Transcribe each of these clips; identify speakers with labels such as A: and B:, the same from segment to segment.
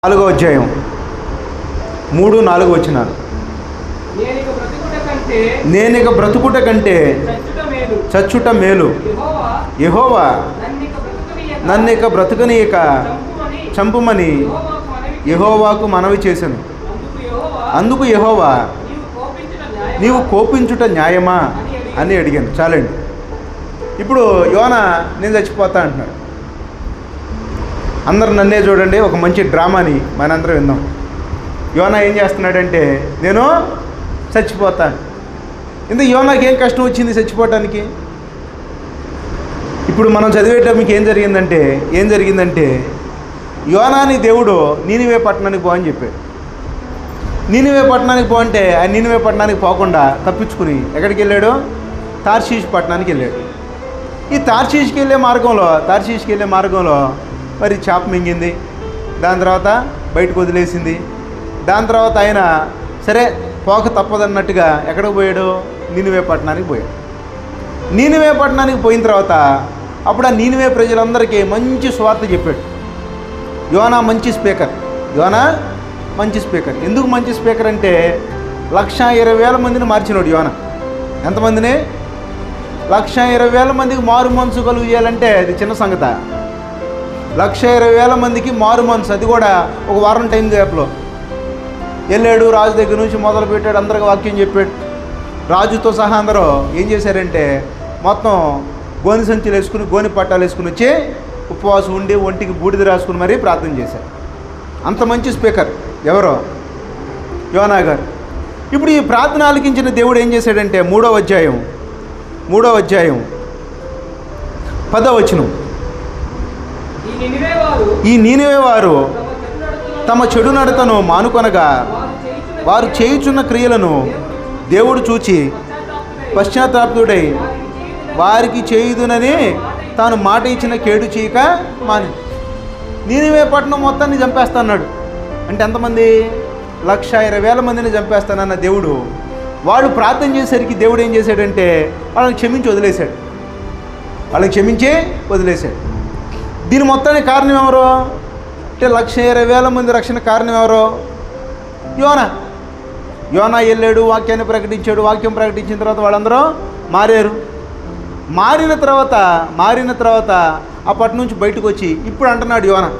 A: 4వ అధ్యాయం 3-4 వచనాలు. నేనిక బ్రతుకుట కంటే చచ్చుట మేలు. యెహోవా నన్నిక బ్రతుకనీయక చంపుమని యెహోవాకు మనవి చేశాను. అందుకు యెహోవా నీవు కోపించుట న్యాయమా అని అడిగాను. చాలండి. ఇప్పుడు యోనా నేను చచ్చిపోతా అంటున్నాడు. అందరు నన్నే చూడండి, ఒక మంచి డ్రామాని మనందరం విందాం. యోనా ఏం చేస్తున్నాడంటే నేను చచ్చిపోతాను. ఇంత యోనాకి ఏం కష్టం వచ్చింది చచ్చిపోవటానికి? ఇప్పుడు మనం చదివేటప్పుడు మీకు ఏం జరిగిందంటే యోనాని దేవుడు నీనివే పట్టణానికి పో అని చెప్పాడు. నీనివే పట్టణానికి పో అంటే ఆ నీనివే పట్టణానికి పోకుండా తప్పించుకుని ఎక్కడికి వెళ్ళాడు? తార్షీషు పట్టణానికి వెళ్ళాడు. ఈ తార్షీషుకి వెళ్ళే మార్గంలో మరి చేప మింగింది. దాని తర్వాత బయటకు వదిలేసింది. దాని తర్వాత ఆయన సరే పోక తప్పదన్నట్టుగా ఎక్కడికి పోయాడు? నీనివే పట్టణానికి పోయాడు. నీనివే పట్టణానికి పోయిన తర్వాత అప్పుడు ఆ నీనివే ప్రజలందరికీ మంచి సువార్త చెప్పాడు. యోనా మంచి స్పీకర్. ఎందుకు మంచి స్పీకర్ అంటే 1,20,000 మందిని మార్చినాడు యోనా. ఎంతమందిని? 1,20,000 మందికి మారు మనసు కలుగు చేయాలంటే అది చిన్న సంగత. 1,20,000 మందికి మారు మనసు, అది కూడా ఒక వారం టైం గ్యాప్లో వెళ్ళాడు. రాజు దగ్గర నుంచి మొదలు పెట్టాడు, అందరికి వాక్యం చెప్పాడు. రాజుతో సహా అందరూ ఏం చేశారంటే మొత్తం గోని సంచులు వేసుకుని గోని పట్టాలు వేసుకుని వచ్చి ఉపవాసం ఉండి ఒంటికి బూడిద రాసుకుని మరీ ప్రార్థన చేశారు. అంత మంచి స్పీకర్ ఎవరో? యోనా గారు. ఇప్పుడు ఈ ప్రార్థన ఆలకించిన దేవుడు ఏం చేశాడంటే 3వ అధ్యాయం 10వ వచనం. ఈ నీనివే వారు తమ చెడు నడతను మానుకొనగా వారు చేయుచున్న క్రియలను దేవుడు చూచి పశ్చాత్తాపుడై వారికి చేయుదునని తాను మాట ఇచ్చిన కేడు చేయక మాని. నీనివే పట్టణం మొత్తాన్ని చంపేస్తాన్నాడు. అంటే ఎంతమంది? 1,20,000 మందిని చంపేస్తానన్న దేవుడు వాళ్ళు ప్రార్థన చేసేసరికి దేవుడు ఏం చేశాడంటే వాళ్ళని క్షమించి వదిలేశాడు. దీని మొత్తానికి కారణం ఎవరు అంటే 1,20,000 మంది రక్షణ కారణం ఎవరు? యోనా వెళ్ళాడు, వాక్యాన్ని ప్రకటించాడు. వాక్యం ప్రకటించిన తర్వాత వాళ్ళందరూ మారారు. మారిన తర్వాత అప్పటి నుంచి బయటకు వచ్చి ఇప్పుడు అంటున్నాడు యోనా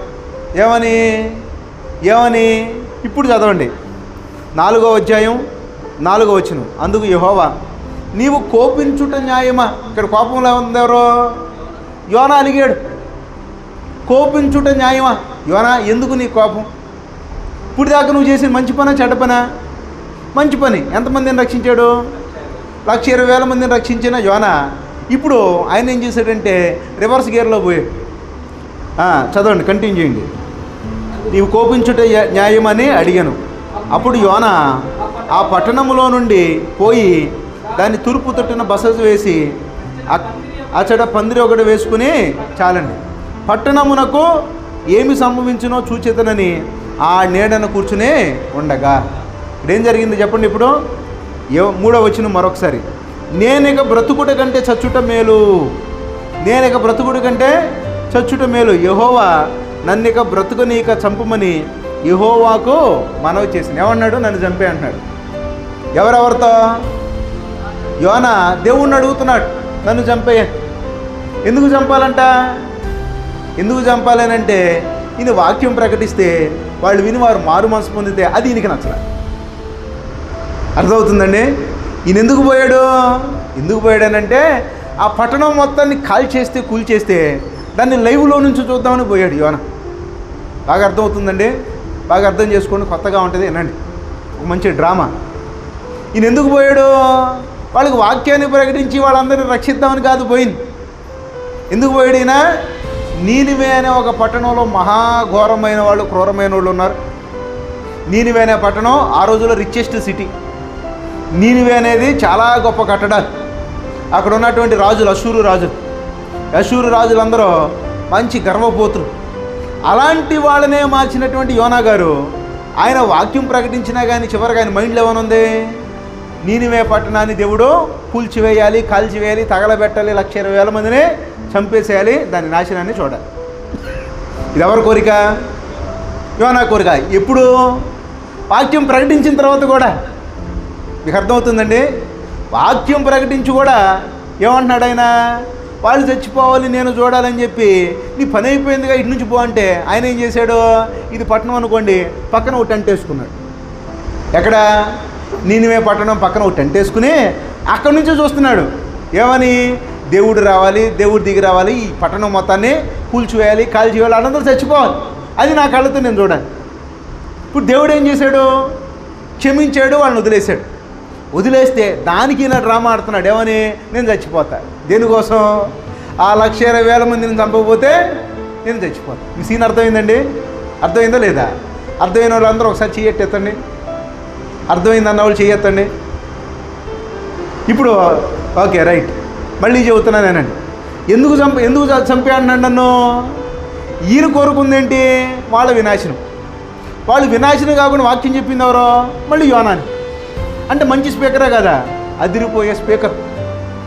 A: ఏమని ఇప్పుడు చదవండి. 4వ అధ్యాయం 4వ వచనం. అందుకు యెహోవా నీవు కోపించుట న్యాయమా? ఇక్కడ కోపంలో ఉంది ఎవరో? యోనా అలిగాడు. కోపించుట న్యాయమా? యోనా ఎందుకు నీ కోపం? ఇప్పుడు దాకా నువ్వు చేసిన మంచి పనా చెడ్డ పనా? మంచి పని. ఎంతమందిని రక్షించాడు? 1,20,000 మందిని రక్షించిన యోనా ఇప్పుడు ఆయన ఏం చేశాడంటే రివర్స్ గేర్లో పోయాడు. చదవండి, కంటిన్యూ చేయండి. నీవు కోపించుట న్యాయమని అడిగాను. అప్పుడు యోనా ఆ పట్టణములో నుండి పోయి దాన్ని తూర్పు తొట్టున బస వేసి అచ్చట పందిరి ఒకటి వేసుకుని చాలండి పట్టణమునకు ఏమి సంభవించునో చూచేతనని ఆ నీడన కూర్చునే ఉండగా. ఇదేం జరిగింది చెప్పండి. ఇప్పుడు 3వ వచనం మరొకసారి. నేనిక బ్రతుకుట కంటే చచ్చుట మేలు. యెహోవా నన్నిక బ్రతుకునీక చంపమని యెహోవాకు మనవి చేసింది. ఏమన్నాడు? నన్ను చంపే అంటున్నాడు. ఎవరెవరితో? యోనా దేవుణ్ణి అడుగుతున్నాడు, నన్ను చంపే. ఎందుకు చంపాలనంటే ఈయన వాక్యం ప్రకటిస్తే వాళ్ళు విని వారు మారు మనసు పొందితే అది ఈయనకి నచ్చల. అర్థమవుతుందండి? ఈయన ఎందుకు పోయాడనంటే ఆ పట్టణం మొత్తాన్ని కూల్చేస్తే దాన్ని లైవ్లో నుంచి చూద్దామని పోయాడు యోనా. బాగా అర్థమవుతుందండి? బాగా అర్థం చేసుకోండి, కొత్తగా ఉంటుంది వినండి. ఒక మంచి డ్రామా. ఈయన ఎందుకు పోయాడు? వాళ్ళకి వాక్యాన్ని ప్రకటించి వాళ్ళందరినీ రక్షిద్దామని కాదు పోయింది. ఎందుకు పోయాడు ఈయన? నీనివే అనే ఒక పట్టణంలో మహాఘోరమైన వాళ్ళు, క్రూరమైన వాళ్ళు ఉన్నారు. నీనివే అనే పట్టణం ఆ రోజుల్లో రిచెస్ట్ సిటీ. నీనివే అనేది చాలా గొప్ప కట్టడాలు. అక్కడ ఉన్నటువంటి రాజులు అశూరు రాజులందరూ మంచి గర్వపోతులు. అలాంటి వాళ్ళనే మార్చినటువంటి యోనా గారు ఆయన వాక్యం ప్రకటించినా కానీ చివరికి ఆయన మైండ్లో ఏమనుంది? నీనివే పట్టణాన్ని దేవుడు కూల్చివేయాలి, కాల్చివేయాలి, తగలబెట్టాలి, 1,20,000 మందిని చంపేసేయాలి, దాని నాశనాన్ని చూడాలి. ఇది ఎవరి కోరిక? యోనా కోరిక ఎప్పుడు? వాక్యం ప్రకటించిన తర్వాత కూడా. మీకు అర్థమవుతుందండి? వాక్యం ప్రకటించి కూడా ఏమంటున్నాడు ఆయన? వాళ్ళు చచ్చిపోవాలి, నేను చూడాలని చెప్పి, నీ పని అయిపోయిందిగా ఇటు నుంచి పో అంటే ఆయన ఏం చేశాడు? ఇది పట్టణం అనుకోండి, పక్కన ఒక టెంట్ వేసుకున్నాడు. ఎక్కడ? నీనివే పట్టణం పక్కన ఒక టెంట్ వేసుకుని అక్కడి నుంచే చూస్తున్నాడు. ఏమని? దేవుడు రావాలి, దేవుడు దిగి రావాలి, ఈ పట్టణం మొత్తాన్ని కూల్చివేయాలి, కాల్చివేయాలి, అందరూ చచ్చిపోవాలి, అది నా కళ్ళతో నేను చూడాలి. ఇప్పుడు దేవుడు ఏం చేశాడు? క్షమించాడు, వాళ్ళని వదిలేశాడు. వదిలేస్తే దానికి ఇలా డ్రామా ఆడుతున్నాడు. ఏమని? నేను చచ్చిపోతా. దేనికోసం? ఆ 1,20,000 మందిని చంపకపోతే నేను చచ్చిపోతా. ఈ సీన్ అర్థమైందండి? అర్థమైందా లేదా? అర్థమైన వాళ్ళందరూ ఒకసారి చెయ్యెత్తండి. అర్థమైంది అన్న వాళ్ళు చెయ్యెత్తండి. ఇప్పుడు ఓకే రైట్, మళ్ళీ చెబుతున్నానేనండి. ఎందుకు చంపే అన్నాడు నన్ను? ఈయన కోరుకుందేంటి? వాళ్ళ వినాశనం. వాళ్ళు వినాశనం కాకుండా వాక్యం చెప్పింది ఎవరో? మళ్ళీ యోనాని. అంటే మంచి స్పీకరే కదా, అదిరిపోయే స్పీకర్,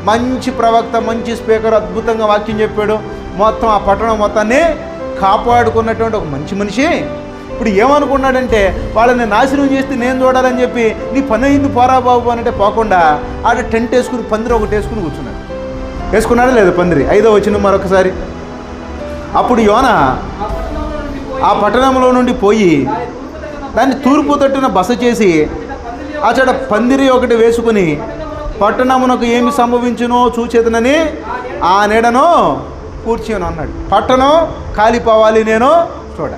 A: మంచి ప్రవక్త, మంచి స్పీకర్, అద్భుతంగా వాక్యం చెప్పాడు. మొత్తం ఆ పట్టణం మొత్తాన్ని కాపాడుకున్నటువంటి ఒక మంచి మనిషి ఇప్పుడు ఏమనుకున్నాడంటే, వాళ్ళని నాశనం చేస్తే నేను చూడాలని చెప్పి, నీ పని అయింది పోరా బాబు అనంటే పోకుండా ఆడ టెంట్ వేసుకుని, పందిరి ఒకటి వేసుకుని కూర్చున్నాడు. వేసుకున్నాడా లేదా పందిరి? 5వ వచనం మరొకసారి. అప్పుడు యోనా ఆ పట్టణంలో నుండి పోయి దాన్ని తూర్పు తట్టున బస చేసి అచ్చట పందిరి ఒకటి వేసుకుని, పట్టణమునకు ఏమి సంభవించునో చూచేదనని ఆ నీడను కూర్చొని అన్నాడు. పట్టణం కాలిపోవాలి, నేను చూడ.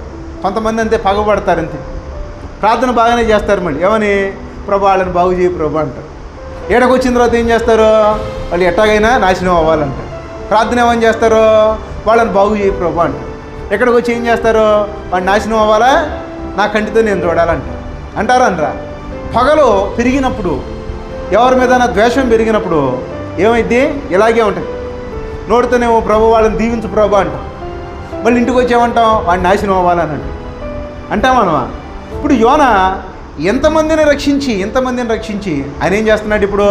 A: కొంతమంది అంతే పగబడతారు, అంతే. ప్రార్థన బాగానే చేస్తారు, మళ్ళీ ఏమని? ప్రభా వాళ్ళని బాగు చేయి ప్రభా అంటారు. ఏడకు వచ్చిన తర్వాత ఏం చేస్తారు? వాళ్ళు ఎట్టాగైనా నాశనం అవ్వాలంటారు. ప్రార్థన ఏమని చేస్తారు? వాళ్ళని బాగు చేయి ప్రభా అంటారు. ఎక్కడికి వచ్చి ఏం చేస్తారు? వాడు నాశనం అవ్వాలా, నా కంటితో నేను చూడాలంటారు. అంటారా అనరా? పగలు పెరిగినప్పుడు, ఎవరి మీద ద్వేషం పెరిగినప్పుడు ఏమైంది? ఇలాగే ఉంటుంది. నోటితోనేమో ప్రభు వాళ్ళని దీవించు ప్రభు అంటాం, మళ్ళీ ఇంటికి వచ్చేమంటాం వాడిని నాశనం అవ్వాలని అంటాం మనమా? ఇప్పుడు యోనా ఎంతమందిని రక్షించి ఆయన ఏం చేస్తున్నాడు? ఇప్పుడు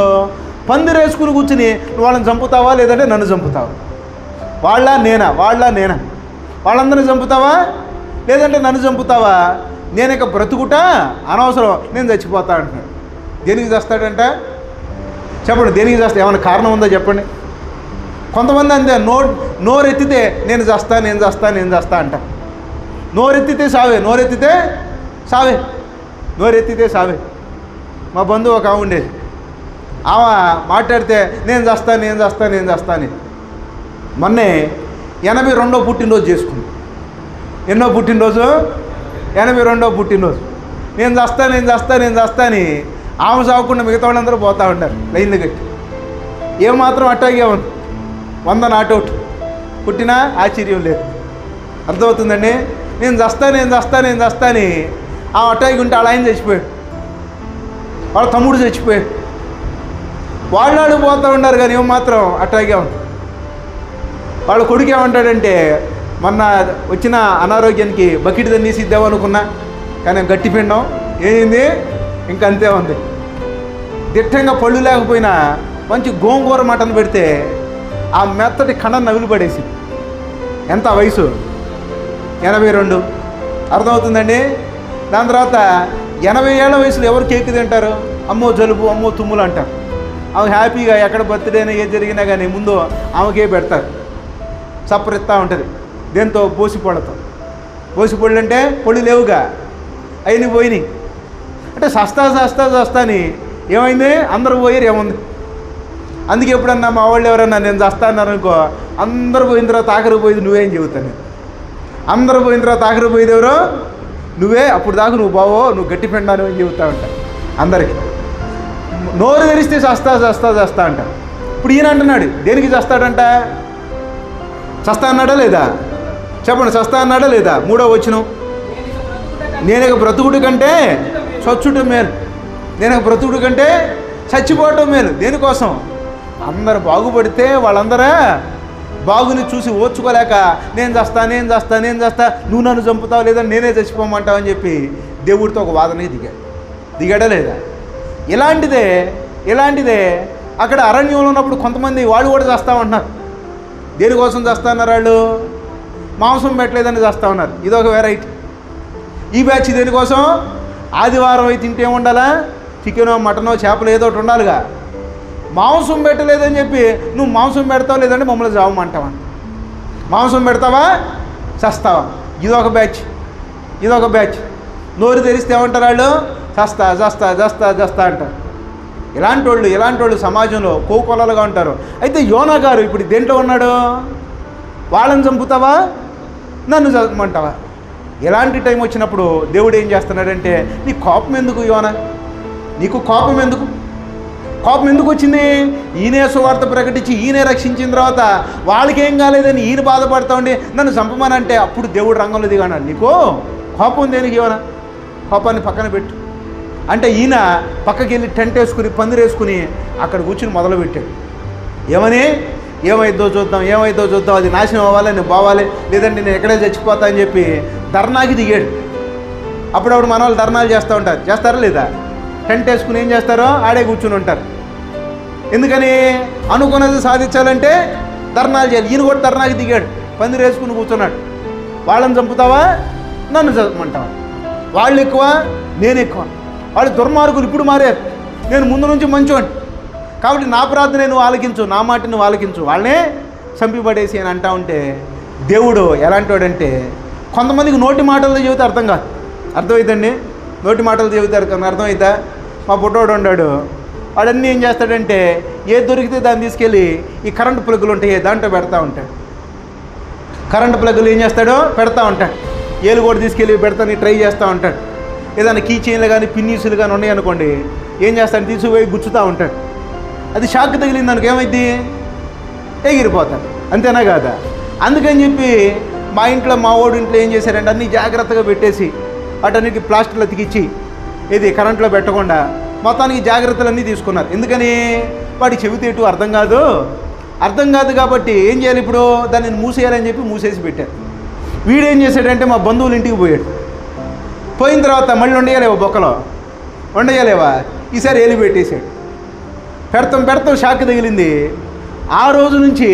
A: పందిరి వేసుకుని కూర్చుని, నువ్వు వాళ్ళని చంపుతావా లేదంటే నన్ను చంపుతావా? వాళ్ళ నేనా వాళ్ళందరినీ చంపుతావా లేదంటే నన్ను చంపుతావా? నేను ఇక బ్రతుకుట అనవసరం, నేను చచ్చిపోతా అంటున్నాడు. దేనికి చేస్తాడంట? చెప్పండి, దేనికి చేస్తా? ఏమైనా కారణం ఉందో చెప్పండి. కొంతమంది అంతే, నోరెత్తితే నేను చేస్తా అంట. నోరెత్తితే సావే. మా బంధువు ఒక ఆమె ఉండేది, ఆమె మాట్లాడితే నేను చేస్తా అని. మొన్నే 82వ పుట్టినరోజు చేసుకుంది. ఎన్నో పుట్టినరోజు? 82వ పుట్టినరోజు. నేను చేస్తా అని ఆమె సాగకుండా మిగతా వాళ్ళందరూ పోతూ ఉంటారు లైన్లు కట్టి. ఏమాత్రం అట్టాగే ఉంది, 100 నాటౌట్. పుట్టినా ఆశ్చర్యం లేదు. అర్థమవుతుందండి? నేను చేస్తా అని ఆ అట్టాగి ఉంటే వాళ్ళ ఆయన చచ్చిపోయాడు, వాళ్ళ తమ్ముడు చచ్చిపోయాడు. వాళ్ళు పోతూ ఉన్నారు కానీ ఏమాత్రం అట్టాగే ఉంది. వాళ్ళ కొడుకు ఏమంటాడంటే, మొన్న వచ్చిన అనారోగ్యానికి బకెట్ తన్నీసి ఇద్దామనుకున్నా కానీ గట్టి పిండం ఏంది ఇంకా అంతే ఉంది. దిట్టంగా పళ్ళు లేకపోయినా మంచి గోంగూర మటన్ పెడితే ఆ మెత్తటి కణ నవిలి పడేసి. ఎంత వయసు? 82. అర్థమవుతుందండి? దాని తర్వాత 80 ఏళ్ల వయసులో ఎవరు కేక్ తింటారు? అమ్మో జలుబు, అమ్మో తుమ్ములు అంటారు. ఆమె హ్యాపీగా ఎక్కడ బర్త్డేనా ఏది జరిగినా కానీ ముందు ఆమెకే పెడతారు. సప్పరిస్తూ ఉంటుంది. దేంతో? బోసిపళ్ళతో. బోసిపళ్ళు అంటే పళ్ళు లేవుగా, అయిన పోయినాయి. అంటే సస్తా అని ఏమైంది? అందరూ పోయారు, ఏముంది? అందుకే ఎప్పుడన్నా మా వాళ్ళు ఎవరన్నా నేను చస్తా అన్నారనుకో, అందరూ పోయిన తర్వాత ఆఖరికి పోయేది నువ్వేం చెబుతాను. అందరూ పోయిన తర్వాత ఆఖరికి పోయేది ఎవరో నువ్వే. అప్పుడు దాకా నువ్వు బావో, నువ్వు గట్టి పెండాను అని చెబుతా ఉంటా అందరికీ. నోరు తెరిస్తే చస్తా అంట. ఇప్పుడు ఈయన అంటున్నాడు, దేనికి చస్తాడంట? చస్తా అన్నాడా లేదా? చెప్పండి, చస్తా అన్నాడా లేదా? 3వ వచనం. నేను బ్రతుకుడు కంటే చచ్చుట మేలు, చచ్చిపోవటం మేలు. దేనికోసం? అందరు బాగుపడితే వాళ్ళందరూ బాగుని చూసి ఓర్చుకోలేక నేను చేస్తా, నువ్వు నన్ను చంపుతావు లేదా నేనే చచ్చిపోమంటావు అని చెప్పి దేవుడితో ఒక వాదనకి దిగాడా లేదా? ఇలాంటిదే అక్కడ అరణ్యంలో ఉన్నప్పుడు కొంతమంది వాళ్ళు కూడా చేస్తామంటున్నారు. దేనికోసం చేస్తా ఉన్నారు? వాళ్ళు మాంసం పెట్టలేదని చేస్తా ఉన్నారు. ఇదొక వెరైటీ. ఈ బ్యాచ్ దేనికోసం? ఆదివారం అయితే తింటే ఉండాలా, చికెనో మటనో చేపలు ఏదో ఒకటి ఉండాలిగా. మాంసం పెట్టలేదని చెప్పి నువ్వు మాంసం పెడతావు, లేదంటే మమ్మల్ని చావమంటావా? మాంసం పెడతావా, చస్తావా? ఇదొక బ్యాచ్, ఇదొక బ్యాచ్. నోరు తెరిస్తే ఏమంటారు వాళ్ళు? చస్తా చస్తా చస్తా చస్తా అంటారు. ఇలాంటి వాళ్ళు సమాజంలో కోకొలలుగా ఉంటారు. అయితే యోనా గారు ఇప్పుడు దేంట్లో ఉన్నాడు? వాళ్ళని చంపుతావా, నన్ను చంపమంటావా? ఎలాంటి టైం వచ్చినప్పుడు దేవుడు ఏం చేస్తున్నాడంటే, నీ కోపం ఎందుకు యోనా? నీకు కోపం ఎందుకు? కోపం ఎందుకు వచ్చింది? ఈయనే సువార్త ప్రకటించి ఈయనే రక్షించిన తర్వాత వాళ్ళకేం కాలేదని ఈయన బాధపడతా ఉండి నన్ను చంపమనంటే అప్పుడు దేవుడు రంగంలో దిగాడు. నీకు కోపం దేనికి యోనా? కోపాన్ని పక్కన పెట్టు అంటే ఈయన పక్కకి వెళ్ళి టెంట్ వేసుకుని పందిరేసుకుని అక్కడ కూర్చుని మొదలుపెట్టాడు. ఏమైద్దో చూద్దాం, అది నాశనం అవ్వాలి, నేను పోవాలి, లేదంటే నేను ఎక్కడే చచ్చిపోతా అని చెప్పి ధర్నాకి దిగాడు. అప్పుడప్పుడు మన వాళ్ళు ధర్నాలు చేస్తూ ఉంటారు, చేస్తారా లేదా? టెంట్ వేసుకుని ఏం చేస్తారో ఆడే కూర్చుని ఉంటారు. ఎందుకని? అనుకున్నది సాధించాలంటే ధర్నాలు చేయాలి. ఈయన కూడా ధర్నాకి దిగాడు, పందిరేసుకుని కూర్చున్నాడు. వాళ్ళని చంపుతావా, నన్ను చంపమంటావా? వాళ్ళు ఎక్కువ, నేను ఎక్కువ. వాళ్ళు దుర్మార్గులు ఇప్పుడు మారారు, నేను ముందు నుంచి మంచోని. కాబట్టి నా ప్రార్థన నువ్వు ఆలకించు, నా మాట నువ్వు ఆలకించు, వాళ్ళనే చంపిపడేసి అని అంటా ఉంటే దేవుడు ఎలాంటి వాడంటే, కొంతమందికి నోటి మాటలతో చెబితే అర్థం కాదు. అర్థమవుతుందండి? నోటి మాటలతో చెబితే అర్థమవుతా? మా పుట్టోడు ఉన్నాడు, వాడన్నీ ఏం చేస్తాడంటే ఏది దొరికితే దాన్ని తీసుకెళ్ళి ఈ కరెంటు ప్లగ్గులు ఉంటాయి దాంట్లో పెడతా ఉంటాడు. కరెంటు ప్లగ్గులు ఏం చేస్తాడో పెడతా ఉంటాడు. ఏలు కూడా తీసుకెళ్ళి పెడతాను ట్రై చేస్తూ ఉంటాడు. ఏదైనా కీ చైన్లు కానీ పిన్నీసులు కానీ ఉన్నాయనుకోండి, ఏం చేస్తాడు? తీసుకుపోయి గుచ్చుతూ ఉంటాడు. అది షాక్ తగిలింది దానికి ఏమైంది? ఎగిరిపోతాడు. అంతేనా కాదా? అందుకని చెప్పి మా ఇంట్లో మా ఓడి ఇంట్లో ఏం చేశారంటే అన్నీ జాగ్రత్తగా పెట్టేసి వాటన్నిటికి ప్లాస్టిక్లో తికిచ్చి ఇది కరెంట్లో పెట్టకుండా మొత్తానికి జాగ్రత్తలన్నీ తీసుకున్నారు. ఎందుకని? వాడికి చెబితే ఎటు అర్థం కాదు కాబట్టి ఏం చేయాలి? ఇప్పుడు దాన్ని మూసేయాలని చెప్పి మూసేసి పెట్టారు. వీడేం చేశాడంటే మా బంధువుల ఇంటికి పోయాడు. పోయిన తర్వాత మళ్ళీ వండేయలేవా? బొక్కలో వండేయలేవా? ఈసారి ఏలి పెట్టేశాడు. పెడతాం షాక్ తగిలింది. ఆ రోజు నుంచి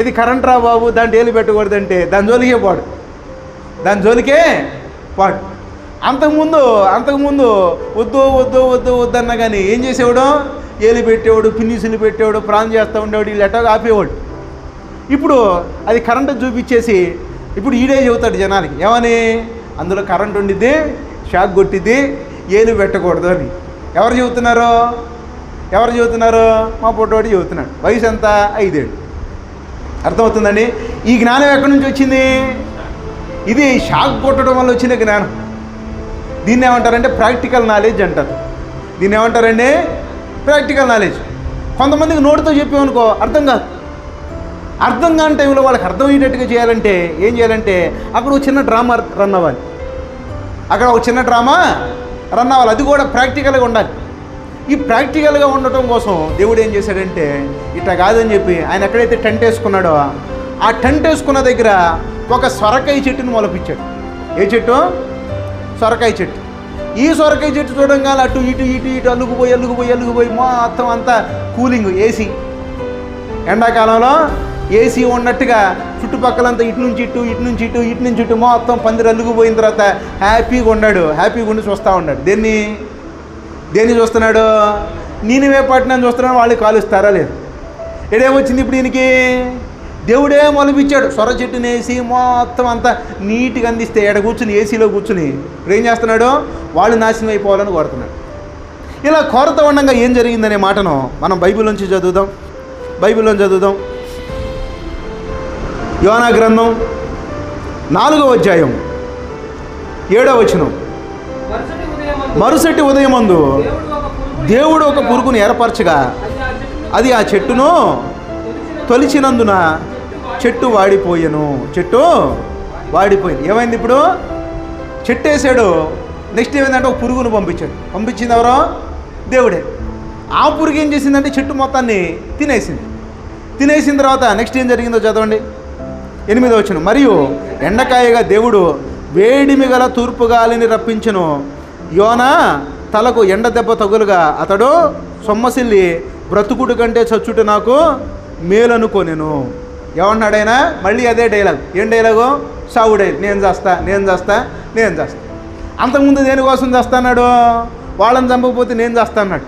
A: ఇది కరెంట్ రా బాబు, దాంట్లో ఏలి పెట్టకూడదంటే దాని జోలికే వాడు. అంతకుముందు వద్దు అన్నా కానీ ఏం చేసేవాడు? ఏలి పెట్టేవాడు, పిన్నిసులు పెట్టేవాడు, ప్రాణం చేస్తూ ఉండేవాడు, వీళ్ళు ఎట్టగా ఆపేవాడు. ఇప్పుడు అది కరెంటు చూపించేసి ఇప్పుడు ఈడే చెబుతాడు జనాలకి, ఏమని? అందులో కరెంట్ ఉండిద్ది, షాక్ కొట్టిద్ది, ఏలు పెట్టకూడదు అని. ఎవరు చెబుతున్నారు? మా పొట్టోడు చెబుతున్నాడు. వయసు ఎంత? 5 ఏళ్ళు. అర్థమవుతుందండి? ఈ జ్ఞానం ఎక్కడి నుంచి వచ్చింది? ఇది షాక్ కొట్టడం వల్ల వచ్చిన జ్ఞానం. దీన్ని ఏమంటారంటే ప్రాక్టికల్ నాలెడ్జ్ అంటారు. దీన్ని ఏమంటారండి? Practical knowledge. కొంతమందికి నోటితో చెప్పామనుకో అర్థం కాని టైంలో వాళ్ళకి అర్థమయ్యేటట్టుగా చేయాలంటే ఏం చేయాలంటే అక్కడ ఒక చిన్న డ్రామా రన్ అవ్వాలి. అది కూడా ప్రాక్టికల్గా ఉండాలి. ఈ ప్రాక్టికల్గా ఉండటం కోసం దేవుడు ఏం చేశాడంటే ఇట్లా కాదని చెప్పి ఆయన ఎక్కడైతే టెంట్ వేసుకున్నాడో ఆ టెంట్ వేసుకున్న దగ్గర ఒక సొరకాయ చెట్టును మొలపించాడు. ఏ చెట్టు? సొరకాయ చెట్టు. ఈ సొరకాయ చెట్టు చూడంగా అటు ఇటు అల్లుకుపోయి మొత్తం అంతా కూలింగ్, ఏసీ. ఎండాకాలంలో ఏసీ ఉన్నట్టుగా చుట్టుపక్కలంతా ఇటు నుంచి ఇటు మొత్తం పందిరి అల్లుకుపోయిన తర్వాత హ్యాపీగా ఉండి చూస్తూ ఉన్నాడు. దేన్ని చూస్తున్నాడు? నీనివే పట్టణం చూస్తున్నాడు. వాళ్ళు కాలుస్తారా లేదు? ఏడేమొచ్చింది ఇప్పుడు దీనికి? దేవుడే మొలపించాడు సొర చెట్టుని వేసి మొత్తం అంతా నీట్గా అందిస్తే ఎడ కూర్చుని ఏసీలో కూర్చుని ఇప్పుడు ఏం చేస్తున్నాడు? వాళ్ళు నాశనం అయిపోవాలని కోరుతున్నాడు. ఇలా కోరుతూ ఉండగా ఏం జరిగిందనే మాటను మనం బైబిల్లోంచి చదువుదాం. యోనా గ్రంథం 4వ అధ్యాయం 7వ వచనం. మరుసటి ఉదయమందు దేవుడు ఒక పురుగును ఏర్పరచగా అది ఆ చెట్టును తొలిచినందున చెట్టు వాడిపోయాను. ఏమైంది? ఇప్పుడు చెట్టు వేసాడు, నెక్స్ట్ ఏమైందంటే ఒక పురుగును పంపించింది ఎవరో? దేవుడే. ఆ పురుగు ఏం చేసిందంటే చెట్టు మొత్తాన్ని తినేసిన తర్వాత నెక్స్ట్ ఏం జరిగిందో చదవండి. 8వ వచనం. మరియు ఎండకాయగా దేవుడు వేడిమి గల తూర్పు గాలిని రప్పించెను. యోనా తలకు ఎండ దెబ్బ తగులుగా అతడు సొమ్మసిల్లి బ్రతుకుడు కంటే చచ్చుట నాకు మేలనుకొనెను. ఏమన్నాడైనా? మళ్ళీ అదే డైలాగ్. ఏం డైలాగు? సావు డైలాగ్. నేను చేస్తా. అంతకుముందు దేనికోసం చేస్తాడు? వాళ్ళని చంపకపోతే నేను చేస్తాన్నాడు.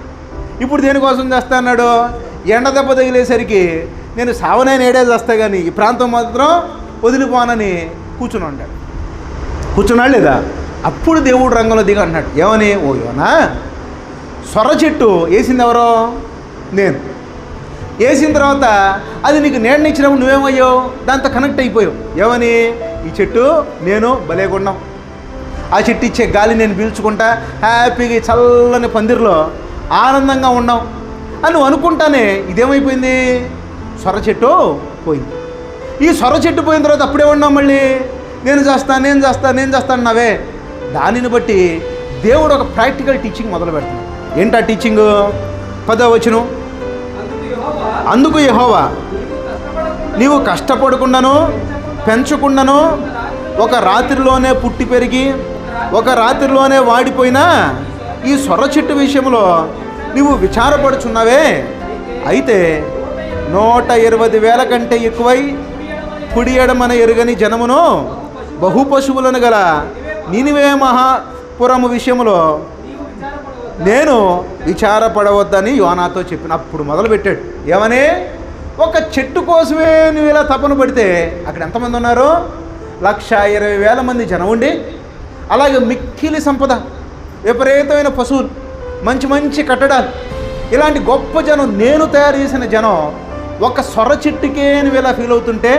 A: ఇప్పుడు దేనికోసం చేస్తాడు? ఎండ దెబ్బ తగిలేసరికి నేను సావనైనా ఏడే చేస్తా కానీ ఈ ప్రాంతం మాత్రం వదిలిపోనని కూర్చున్నాడు లేదా? అప్పుడు దేవుడు రంగంలో దిగి అన్నాడు, ఏమని? ఓ యోనా, సొర చెట్టు వేసింది ఎవరో? నేను. వేసిన తర్వాత అది నీకు నీడనిచ్చినప్పుడు నువ్వేమయ్యావు? దాంతో కనెక్ట్ అయిపోయావు. ఏమని? ఈ చెట్టు నేను భలేగున్నాం, ఆ చెట్టు ఇచ్చే గాలి నేను పీల్చుకుంటా హ్యాపీగా చల్లని పందిరిలో ఆనందంగా ఉన్నాం అని నువ్వు అనుకుంటానే ఇదేమైపోయింది? సొర చెట్టు పోయింది. ఈ సొర చెట్టు పోయిన తర్వాత అప్పుడే ఉన్నాం మళ్ళీ నేను చేస్తాను నావే. దానిని బట్టి దేవుడు ఒక ప్రాక్టికల్ టీచింగ్ మొదలు పెడుతున్నాడు. ఏంటా టీచింగ్? 10వ వచనం, అందుకు యెహోవా నీవు కష్టపడకుండాను పెంచకుండాను ఒక రాత్రిలోనే పుట్టి పెరిగి ఒక రాత్రిలోనే వాడిపోయినా ఈ సొర చెట్టు విషయంలో నీవు విచారపడుచున్నావే. అయితే 120,000 కంటే ఎక్కువై కుడి ఎడమన ఎరుగని జనమును బహు పశువులను గల నీనివే మహాపురము విషయంలో నేను విచారపడవద్దని యోనాతో చెప్పిన. అప్పుడు మొదలుపెట్టాడు. ఏమని? ఒక చెట్టు కోసమే నువ్వు ఇలా తపన పడితే అక్కడ ఎంతమంది ఉన్నారు? 120,000 మంది జనం ఉండి, అలాగే మిక్కిలి సంపద, విపరీతమైన పశువులు, మంచి మంచి కట్టడాలు, ఇలాంటి గొప్ప జనం, నేను తయారు చేసిన జనం ఒక సొర చెట్టుకే నువ్వు ఇలా ఫీల్ అవుతుంటే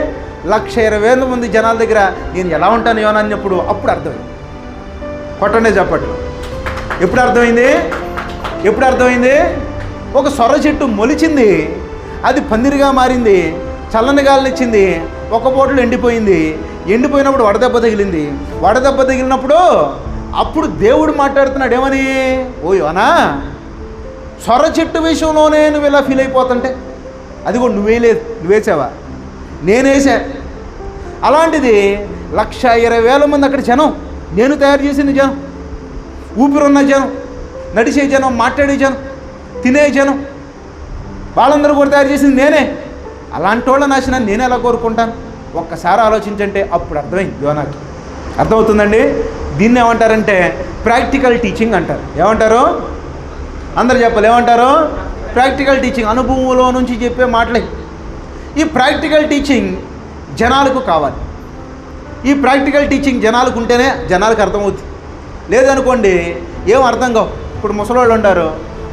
A: 120,000 మంది జనాల దగ్గర నేను ఎలా ఉంటాను యోనా అన్నప్పుడు అప్పుడు అర్థమైంది. కొట్టండి చెప్పట్లు. ఎప్పుడు అర్థమైంది? ఒక సొర చెట్టు మొలిచింది, అది పందిరిగా మారింది, చల్లని గాలినిచ్చింది, ఒక పూటలో ఎండిపోయినప్పుడు వడదెబ్బ తగిలినప్పుడు అప్పుడు దేవుడు మాట్లాడుతున్నాడు. ఏమని? ఓ యోనా, సొర చెట్టు విషయంలోనే నువ్వు ఇలా ఫీల్ అయిపోతుంటే అది కూడా నువ్వేసావా? నేనేసా. అలాంటిది 120,000 మంది అక్కడ జనం, నేను తయారు చేసిన జనం, ఊపిరున్న జనం, నడిచే జనం, మాట్లాడే జనం, తినే జనం, వాళ్ళందరూ కూడా తయారు చేసింది నేనే. అలాంటి వాళ్ళ నాశనాన్ని నేను ఎలా కోరుకుంటాను? ఒక్కసారి ఆలోచించంటే అప్పుడు అర్థమైంది యోనాకి. అర్థమవుతుందండి? దీన్ని ఏమంటారంటే ప్రాక్టికల్ టీచింగ్ అంటారు. ఏమంటారు? అందరు చెప్పాలి. ఏమంటారు? Practical teaching. అనుభవంలో నుంచి చెప్పే మాటలే. ఈ ప్రాక్టికల్ టీచింగ్ జనాలకు కావాలి. ఈ ప్రాక్టికల్ టీచింగ్ జనాలకు ఉంటేనే జనాలకు అర్థమవుతుంది. లేదనుకోండి ఏం అర్థం కావు. ఇప్పుడు ముసలోళ్ళు ఉంటారు,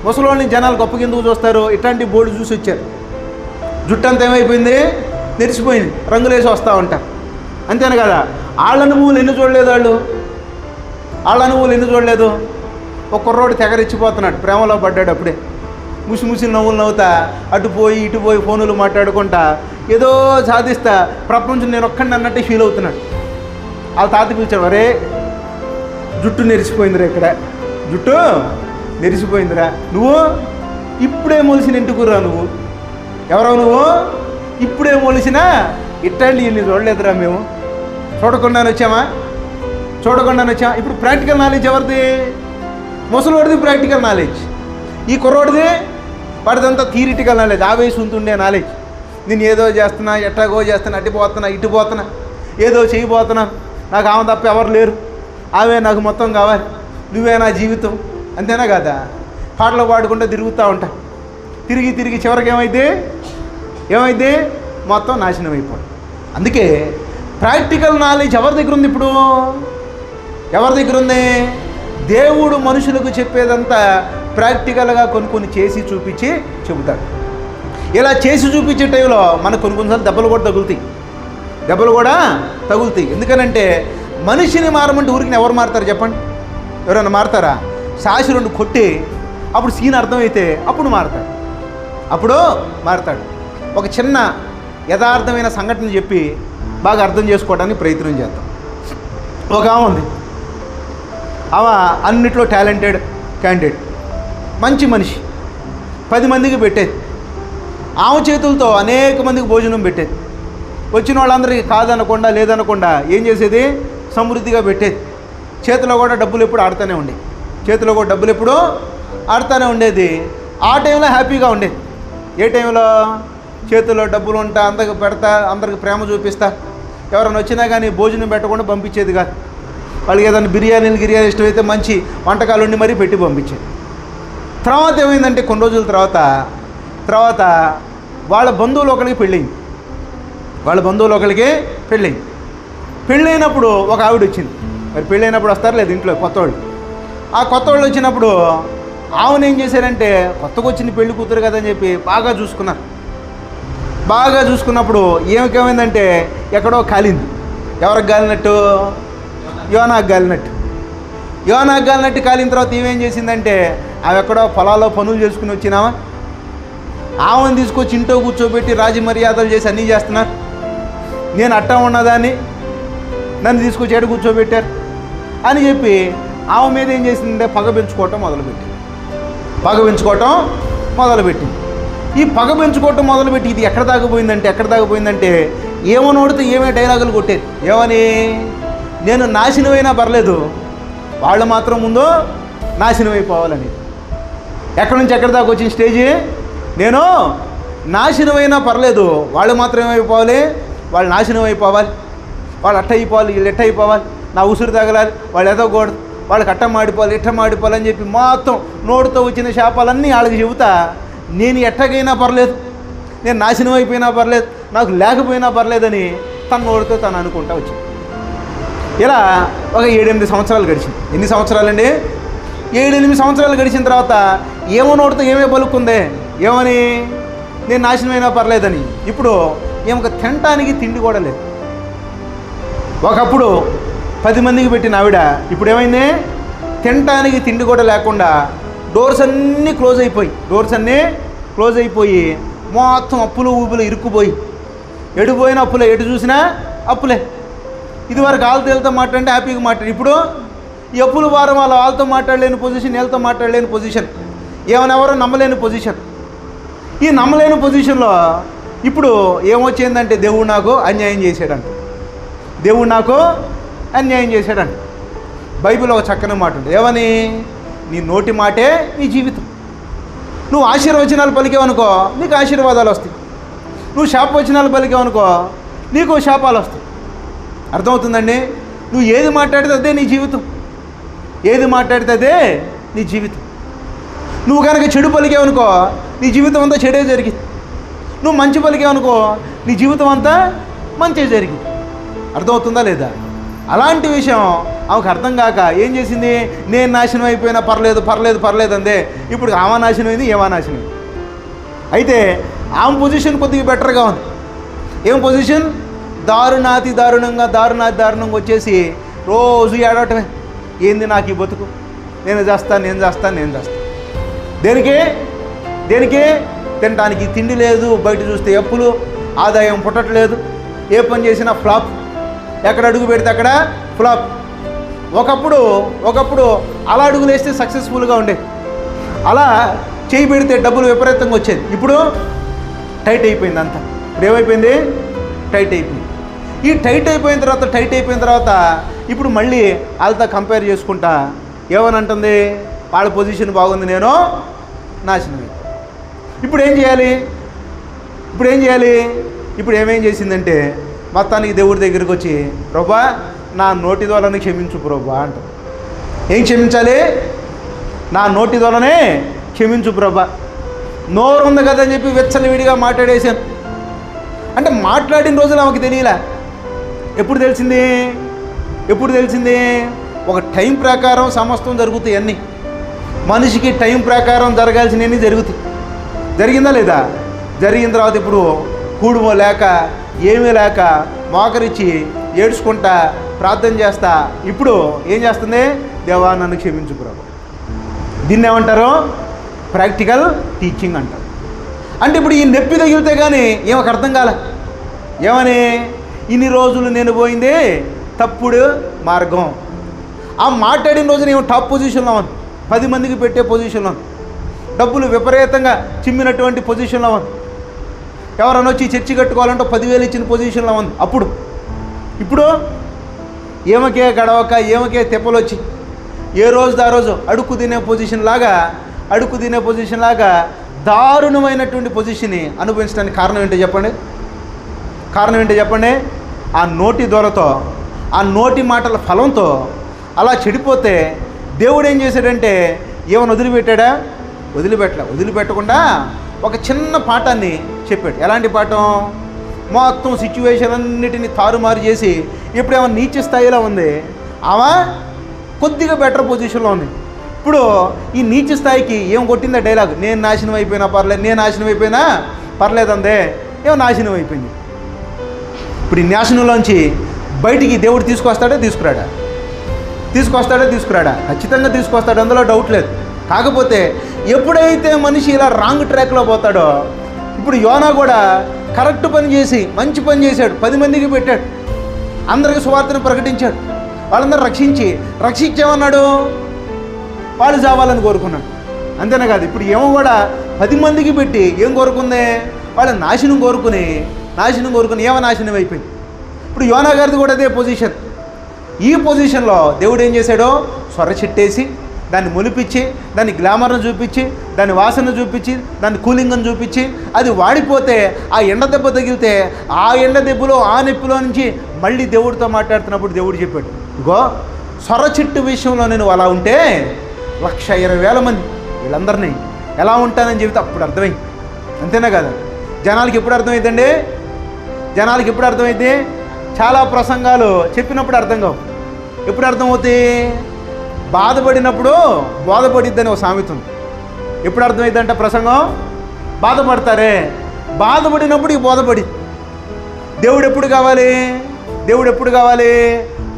A: ముసలోళ్ళని జనాలు గొప్ప కిందకు చూస్తారు. ఇట్లాంటి బోర్డు చూసి వచ్చారు, జుట్టు అంతా ఏమైపోయింది? నెరిసిపోయింది, రంగులేసి వస్తూ ఉంటారు. అంతేనా కదా? వాళ్ళ అనుభవాలు ఎన్ని చూడలేదు. ఒక కుర్రోడు తెగరిచ్చిపోతున్నాడు, ప్రేమలో పడ్డాడు. అప్పుడే ముసి నవ్వులు నవ్వుతా అటు పోయి ఇటు పోయి ఫోనులు మాట్లాడుకుంటా ఏదో సాధిస్తా ప్రపంచం నేను ఒక్కడిని అన్నట్టే ఫీల్ అవుతున్నాడు. వాళ్ళ తాత పిలిచాడు, అరే జుట్టు నెరిసిపోయిందిరా, నువ్వు ఇప్పుడే మొలిసిన ఇంటికురా, నువ్వు ఎవరో నువ్వు ఇప్పుడే మొలిసినా ఇట్లాంటి ఇన్ని చూడలేదురా, మేము చూడకుండానే వచ్చామా. ఇప్పుడు ప్రాక్టికల్ నాలెడ్జ్ ఎవరిది? ముసలోడిది ప్రాక్టికల్ నాలెడ్జ్, ఈ కుర్రోడిది వాడిదంతా థియరిటికల్ నాలెడ్జ్, ఆవేశం ఉంటుండే నాలెడ్జ్. నేను ఏదో చేస్తున్నా, ఎట్లాగో చేస్తున్నా, అటు పోతున్నా ఇటు పోతున్నా, ఏదో చేయబోతున్నాను, నాకు ఆమె తప్ప ఎవరు లేరు, ఆమె నాకు మొత్తం కావాలి, నువ్వే నా జీవితం. అంతేనా కదా? పాటలు పాడుకుంటూ తిరుగుతూ ఉంటా. తిరిగి చివరికి ఏమైంది? మొత్తం నాశనం అయిపోయి. అందుకే ప్రాక్టికల్ నాలెడ్జ్ ఎవరి దగ్గర ఉంది? ఇప్పుడు ఎవరి దగ్గర ఉంది? దేవుడు మనుషులకు చెప్పేదంతా ప్రాక్టికల్గా కొన్ని చేసి చూపించి చెబుతాడు. ఇలా చేసి చూపించే టైంలో మనకు కొన్నిసార్లు దెబ్బలు కూడా తగులుతాయి. ఎందుకనంటే మనిషిని మారమంటే ఊరికి ఎవరు మారుతారు చెప్పండి? ఎవరైనా మారుతారా? సాసి 2 కొట్టి అప్పుడు సీన్ అర్థమైతే అప్పుడు మారుతాడు. ఒక చిన్న యథార్థమైన సంఘటన చెప్పి బాగా అర్థం చేసుకోవడానికి ప్రయత్నం చేద్దాం. ఒక ఆమె ఉంది, ఆమె అన్నిట్లో టాలెంటెడ్ క్యాండిడేట్, మంచి మనిషి, 10 మందికి పెట్టేది. ఆమె చేతులతో అనేక మందికి భోజనం పెట్టేది. వచ్చిన వాళ్ళందరికీ కాదనకుండా లేదనకుండా ఏం చేసేది? సమృద్ధిగా పెట్టేది. చేతిలో కూడా డబ్బులు ఎప్పుడు ఆడుతూనే ఉండేది. ఆ టైంలో హ్యాపీగా ఉండేది. ఏ టైంలో? చేతిలో డబ్బులు ఉంటా, అందరికి పెడతా, అందరికి ప్రేమ చూపిస్తా, ఎవరైనా వచ్చినా కానీ భోజనం పెట్టకుండా పంపించేది కాదు. వాళ్ళకి ఏదైనా బిర్యానీ ఇష్టమైతే మంచి వంటకాలు ఉండి మరీ పెట్టి పంపించారు. తర్వాత ఏమైందంటే కొన్ని రోజుల తర్వాత వాళ్ళ బంధువులు ఒకరికి పెళ్ళయింది. పెళ్ళైనప్పుడు ఒక ఆవిడ వచ్చింది. మరి పెళ్ళైనప్పుడు వస్తారు లేదు ఇంట్లో కొత్త వాళ్ళు. ఆ కొత్త వాళ్ళు వచ్చినప్పుడు ఆమెను ఏం చేశారంటే కొత్తగా వచ్చింది పెళ్లి కూతురు కదా అని చెప్పి బాగా చూసుకున్నప్పుడు ఏమైందంటే ఎక్కడో కాలింది. ఎవరికి గాలినట్టు? యోనాకు గాలినట్టు కాలిన తర్వాత ఏమేం చేసిందంటే ఆమె ఎక్కడో పొలాల్లో పనులు చేసుకుని వచ్చినామా ఆమెను తీసుకొచ్చి ఇంట్లో కూర్చోబెట్టి రాజమర్యాదలు చేసి అన్నీ చేస్తున్నారు. నేను అట్టా ఉన్నదాన్ని నన్ను తీసుకొచ్చి ఏడు కూర్చోబెట్టారు అని చెప్పి ఆమె మీద ఏం చేసిందంటే పగ పెంచుకోవటం మొదలుపెట్టింది. ఈ పగ పెంచుకోవటం మొదలుపెట్టి ఇది ఎక్కడ దాకపోయిందంటే ఏమో నోడితే ఏమే డైలాగులు కొట్టేది. ఏమని? నేను నాశనమైనా పర్లేదు, వాళ్ళు మాత్రం ముందు నాశనం అయిపోవాలని. ఎక్కడి నుంచి ఎక్కడి దాకా వచ్చిన స్టేజీ? నేను నాశనమైనా పర్లేదు, వాళ్ళు మాత్రం ఏమైపోవాలి? వాళ్ళు నాశనం అయిపోవాలి, వాళ్ళు అట్ట అయిపోవాలి, వీళ్ళు ఎట్ట అయిపోవాలి, నా ఉసురు తగలాలి, వాళ్ళు ఎదగకూడదు, వాళ్ళకి అట్ట మాడిపోవాలి ఇట్ట మాడిపోవాలి అని చెప్పి మొత్తం నోటితో వచ్చిన శాపాలన్నీ వాళ్ళకి చెబుతా నేను ఎట్టగైనా పర్లేదు, నేను నాశనం అయిపోయినా పర్లేదు, నాకు లేకపోయినా పర్లేదని తన నోటితో తను అనుకుంటా వచ్చింది. ఇలా ఒక 7-8 సంవత్సరాలు గడిచింది. ఎన్ని సంవత్సరాలండి? 7-8 సంవత్సరాలు గడిచిన తర్వాత ఏమో నోటితో ఏమే పలుకుందే, ఏమని? నేను నాశనమైనా పర్లేదని. ఇప్పుడు ఏమొక తినటానికి తిండి కూడా లేదు. ఒకప్పుడు 10 మందికి పెట్టిన ఆవిడ ఇప్పుడు ఏమైంది? తినటానికి తిండి కూడా లేకుండా డోర్స్ అన్నీ క్లోజ్ అయిపోయి మొత్తం అప్పులు ఊపులు ఇరుక్కుపోయి ఎడిపోయిన అప్పులే, ఎటు చూసినా అప్పులే. ఇదివరకు వాళ్ళతో వీళ్ళతో మాట్లాడి హ్యాపీగా మాట్లాడి ఇప్పుడు ఈ అప్పుల వారం వాళ్ళతో మాట్లాడలేని పొజిషన్, వీళ్ళతో మాట్లాడలేని పొజిషన్, ఎవరెవరో నమ్మలేని పొజిషన్. ఈ నమ్మలేని పొజిషన్లో ఇప్పుడు ఏమొచ్చిందంటే దేవుడు నాకు అన్యాయం చేశాడంట. బైబిల్ ఒక చక్కని మాట ఉంటుంది. ఏమని? నీ నోటి మాటే నీ జీవితం. నువ్వు ఆశీర్వచనాలు పలికేవనుకో నీకు ఆశీర్వాదాలు వస్తాయి, నువ్వు శాపవచనాలు పలికేవనుకో నీకు శాపాలు వస్తాయి. అర్థమవుతుందండి? నువ్వు ఏది మాట్లాడితే అదే నీ జీవితం. నువ్వు కనుక చెడు పలికేవనుకో నీ జీవితం అంతా చెడే జరిగింది. నువ్వు మంచి పలికేవనుకో నీ జీవితం అంతా మంచి జరిగింది. అర్థమవుతుందా లేదా? అలాంటి విషయం ఆమెకు అర్థం కాక ఏం చేసింది? నేను నాశనం అయిపోయినా పర్లేదు అందే. ఇప్పుడు ఆమె నాశనం అయింది, ఏమా నాశనం అయింది. అయితే ఆమె పొజిషన్ కొద్దిగా బెటర్గా ఉంది. ఏం పొజిషన్? దారుణంగా వచ్చేసి రోజు ఏడవటమే. ఏంది నాకు ఈ బతుకు, నేను చేస్తాను. దేనికి? తినడానికి తిండి లేదు, బయట చూస్తే అప్పులు, ఆదాయం పుట్టట్లేదు, ఏ పని చేసినా ఫ్లాప్, ఎక్కడ అడుగు పెడితే అక్కడ ఫ్లాప్. ఒకప్పుడు అలా అడుగులు వేస్తే సక్సెస్ఫుల్గా ఉండే, అలా చేయి పెడితే డబ్బులు విపరీతంగా వచ్చేది. ఇప్పుడు టైట్ అయిపోయింది అంతా. ఇప్పుడు ఏమైపోయింది? టైట్ అయిపోయింది. ఈ టైట్ అయిపోయిన తర్వాత ఇప్పుడు మళ్ళీ వాళ్ళతో కంపేర్ చేసుకుంటా ఏమనంటుంది? వాళ్ళ పొజిషన్ బాగుంది, నేను నాశనం. ఇప్పుడు ఏం చేయాలి? ఇప్పుడు ఏమేం చేసిందంటే మొత్తానికి దేవుడి దగ్గరికి వచ్చి, ప్రభా నా నోటి ద్వారానే క్షమించు ప్రభా అంట. ఏం క్షమించాలి? నా నోటి ద్వారానే క్షమించు ప్రభా. నోరు ఉంది కదా అని చెప్పి విచ్చలవిడిగా మాట్లాడేశాను. అంటే మాట్లాడిన రోజులు ఆమెకి తెలియలే. ఎప్పుడు తెలిసింది? ఒక టైం ప్రకారం సమస్తం జరుగుతాయి. అన్నీ మనిషికి టైం ప్రకారం జరగాల్సినవన్నీ జరుగుతాయి. జరిగిందా లేదా? జరిగిన తర్వాత ఇప్పుడు కూడుమో లేక ఏమీ లేక మోకరిచ్చి ఏడ్చుకుంటా ప్రార్థన చేస్తా ఇప్పుడు ఏం చేస్తుంది? దేవా నన్ను క్షమించు ప్రభు. దీన్ని ఏమంటారు? ప్రాక్టికల్ టీచింగ్ అంటారు. అంటే ఇప్పుడు ఈ నొప్పి తగిలితే కానీ ఏమకు అర్థం కాలే. ఏమని? ఇన్ని రోజులు నేను పోయింది తప్పుడు మార్గం. ఆ మాట్లాడిన రోజున ఏమో టాప్ పొజిషన్లో ఉంది, 10 మందికి పెట్టే పొజిషన్లో ఉంది, డబ్బులు విపరీతంగా చిమ్మినటువంటి పొజిషన్లో ఉంది, ఎవరైనా వచ్చి చర్చి కట్టుకోవాలంటే 10,000 ఇచ్చిన పొజిషన్లో ఉంది. ఇప్పుడు ఏమకే గడవక ఏమకే తెప్పలు వచ్చి ఏ రోజు ఆ రోజు అడుక్కు తినే పొజిషన్ లాగా దారుణమైనటువంటి పొజిషన్ని అనుభవించడానికి కారణం ఏంటో చెప్పండి? ఆ నోటి దొరతో, ఆ నోటి మాటల ఫలంతో అలా చెడిపోతే దేవుడు ఏం చేశాడంటే ఏమైనా వదిలిపెట్టాడా? వదిలిపెట్టకుండా ఒక చిన్న పాఠాన్ని చెప్పాడు. ఎలాంటి పాఠం? మొత్తం సిచ్యువేషన్ అన్నిటిని తారుమారు చేసి ఇప్పుడేమో నీచ స్థాయిలో ఉంది, ఆమె కొద్దిగా బెటర్ పొజిషన్లో ఉంది. ఇప్పుడు ఈ నీచ స్థాయికి ఏం కొట్టిందా డైలాగ్? నేను నాశనం అయిపోయినా పర్లేదు అందే, ఏమో నాశనం అయిపోయింది. ఇప్పుడు ఈ నాశనంలోంచి బయటికి దేవుడు తీసుకురాడా? ఖచ్చితంగా తీసుకొస్తాడు, అందులో డౌట్ లేదు. కాకపోతే ఎప్పుడైతే మనిషి ఇలా రాంగ్ ట్రాక్లో పోతాడో, ఇప్పుడు యోనా కూడా కరెక్ట్ పని చేసి మంచి పని చేశాడు, 10 మందికి పెట్టాడు, అందరికి సువార్తను ప్రకటించాడు, వాళ్ళందరూ రక్షించేమన్నాడు, వాళ్ళు చావాలని కోరుకున్నాడు. అంతేనా కాదు? ఇప్పుడు ఏమో కూడా 10 మందికి పెట్టి ఏం కోరుకుంది? వాళ్ళ నాశనం కోరుకుని ఏమో నాశనం అయిపోయింది. ఇప్పుడు యోనా గారిది కూడా అదే పొజిషన్. ఈ పొజిషన్లో దేవుడు ఏం చేశాడో సొర చెట్టేసి దాన్ని మొలిపించి దాన్ని గ్లామర్ను చూపించి దాని వాసన చూపించి దాన్ని కూలింగ్ను చూపించి అది వాడిపోతే ఆ ఎండ దెబ్బ తగిలితే ఆ ఎండ దెబ్బలో ఆ నొప్పిలో నుంచి మళ్ళీ దేవుడితో మాట్లాడుతున్నప్పుడు దేవుడు చెప్పాడు, ఇగో సొర చెట్టు విషయంలో నేను అలా ఉంటే 1,20,000 మంది వీళ్ళందరినీ ఎలా ఉంటానని చెబితే అప్పుడు అర్థమైంది. అంతేనా కదా? జనాలకి ఎప్పుడు అర్థమైంది? చాలా ప్రసంగాలు చెప్పినప్పుడు అర్థం కావు. ఎప్పుడు అర్థమవుతాయి? బాధపడినప్పుడు బోధపడిద్దని ఒక సామెత ఉంది. ఎప్పుడు అర్థమైందంటే ప్రసంగం బాధపడతారే, బాధపడినప్పుడు ఈ బోధపడి. దేవుడు ఎప్పుడు కావాలి?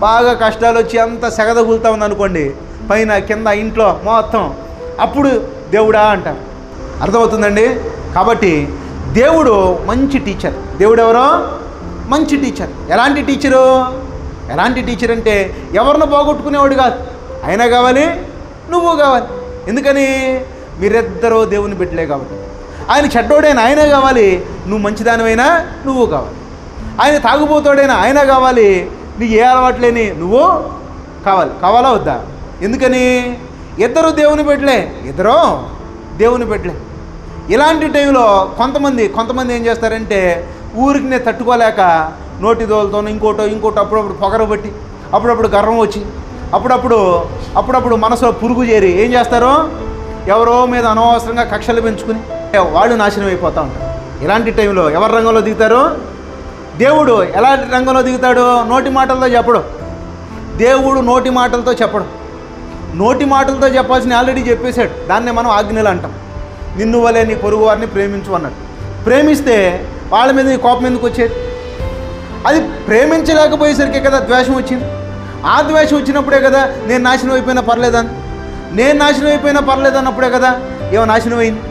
A: బాగా కష్టాలు వచ్చి అంత సెగదగులుతా ఉంది అనుకోండి, పైన కింద ఇంట్లో మొత్తం, అప్పుడు దేవుడా అంటారు. అర్థమవుతుందండి? కాబట్టి దేవుడు మంచి టీచర్. దేవుడు ఎవరో మంచి టీచర్. ఎలాంటి టీచర్ అంటే ఎవరిని పోగొట్టుకునేవాడు కాదు. ఆయన కావాలి, నువ్వు కావాలి. ఎందుకని? మీరిద్దరూ దేవుని బిడ్డలే కాబట్టి. ఆయన చెడ్డోడైనా ఆయనే కావాలి, నువ్వు మంచిదానివైనా నువ్వు కావాలి. ఆయన తాగుబోతాడైనా ఆయన కావాలి, నీకు ఏ అలవాట్లేని నువ్వు కావాలా వద్దా? ఎందుకని? ఇద్దరు దేవుని బిడ్డలే. ఇలాంటి టైంలో కొంతమంది ఏం చేస్తారంటే ఊరికి నేను తట్టుకోలేక నోటి దోలతోనూ ఇంకోటో అప్పుడప్పుడు పొగర పట్టి, అప్పుడప్పుడు గర్వం వచ్చి, అప్పుడప్పుడు మనసులో పురుగు చేరి ఏం చేస్తారో ఎవరో మీద అనవసరంగా కక్షలు పెంచుకుని వాళ్ళు నాశనం అయిపోతూ ఉంటారు. ఇలాంటి టైంలో ఎవరి రంగంలో దిగుతారో? దేవుడు ఎలాంటి రంగంలో దిగుతాడు? నోటి మాటలతో చెప్పడు. దేవుడు నోటి మాటలతో చెప్పడు. నోటి మాటలతో చెప్పాల్సిన ఆల్రెడీ చెప్పేశాడు. దాన్నే మనం ఆజ్ఞలు అంటాం. నిన్ను వలే నీ పొరుగు వారిని ప్రేమించు అన్నాడు. ప్రేమిస్తే వాళ్ళ మీద నీ కోపం ఎందుకు వచ్చేది? అది ప్రేమించలేకపోయేసరికే కదా ద్వేషం వచ్చింది. ఆ ద్వేషం వచ్చినప్పుడే కదా నేను నాశనం అయిపోయినా పర్లేదన్నప్పుడే కదా ఏమో నాశనం అయింది.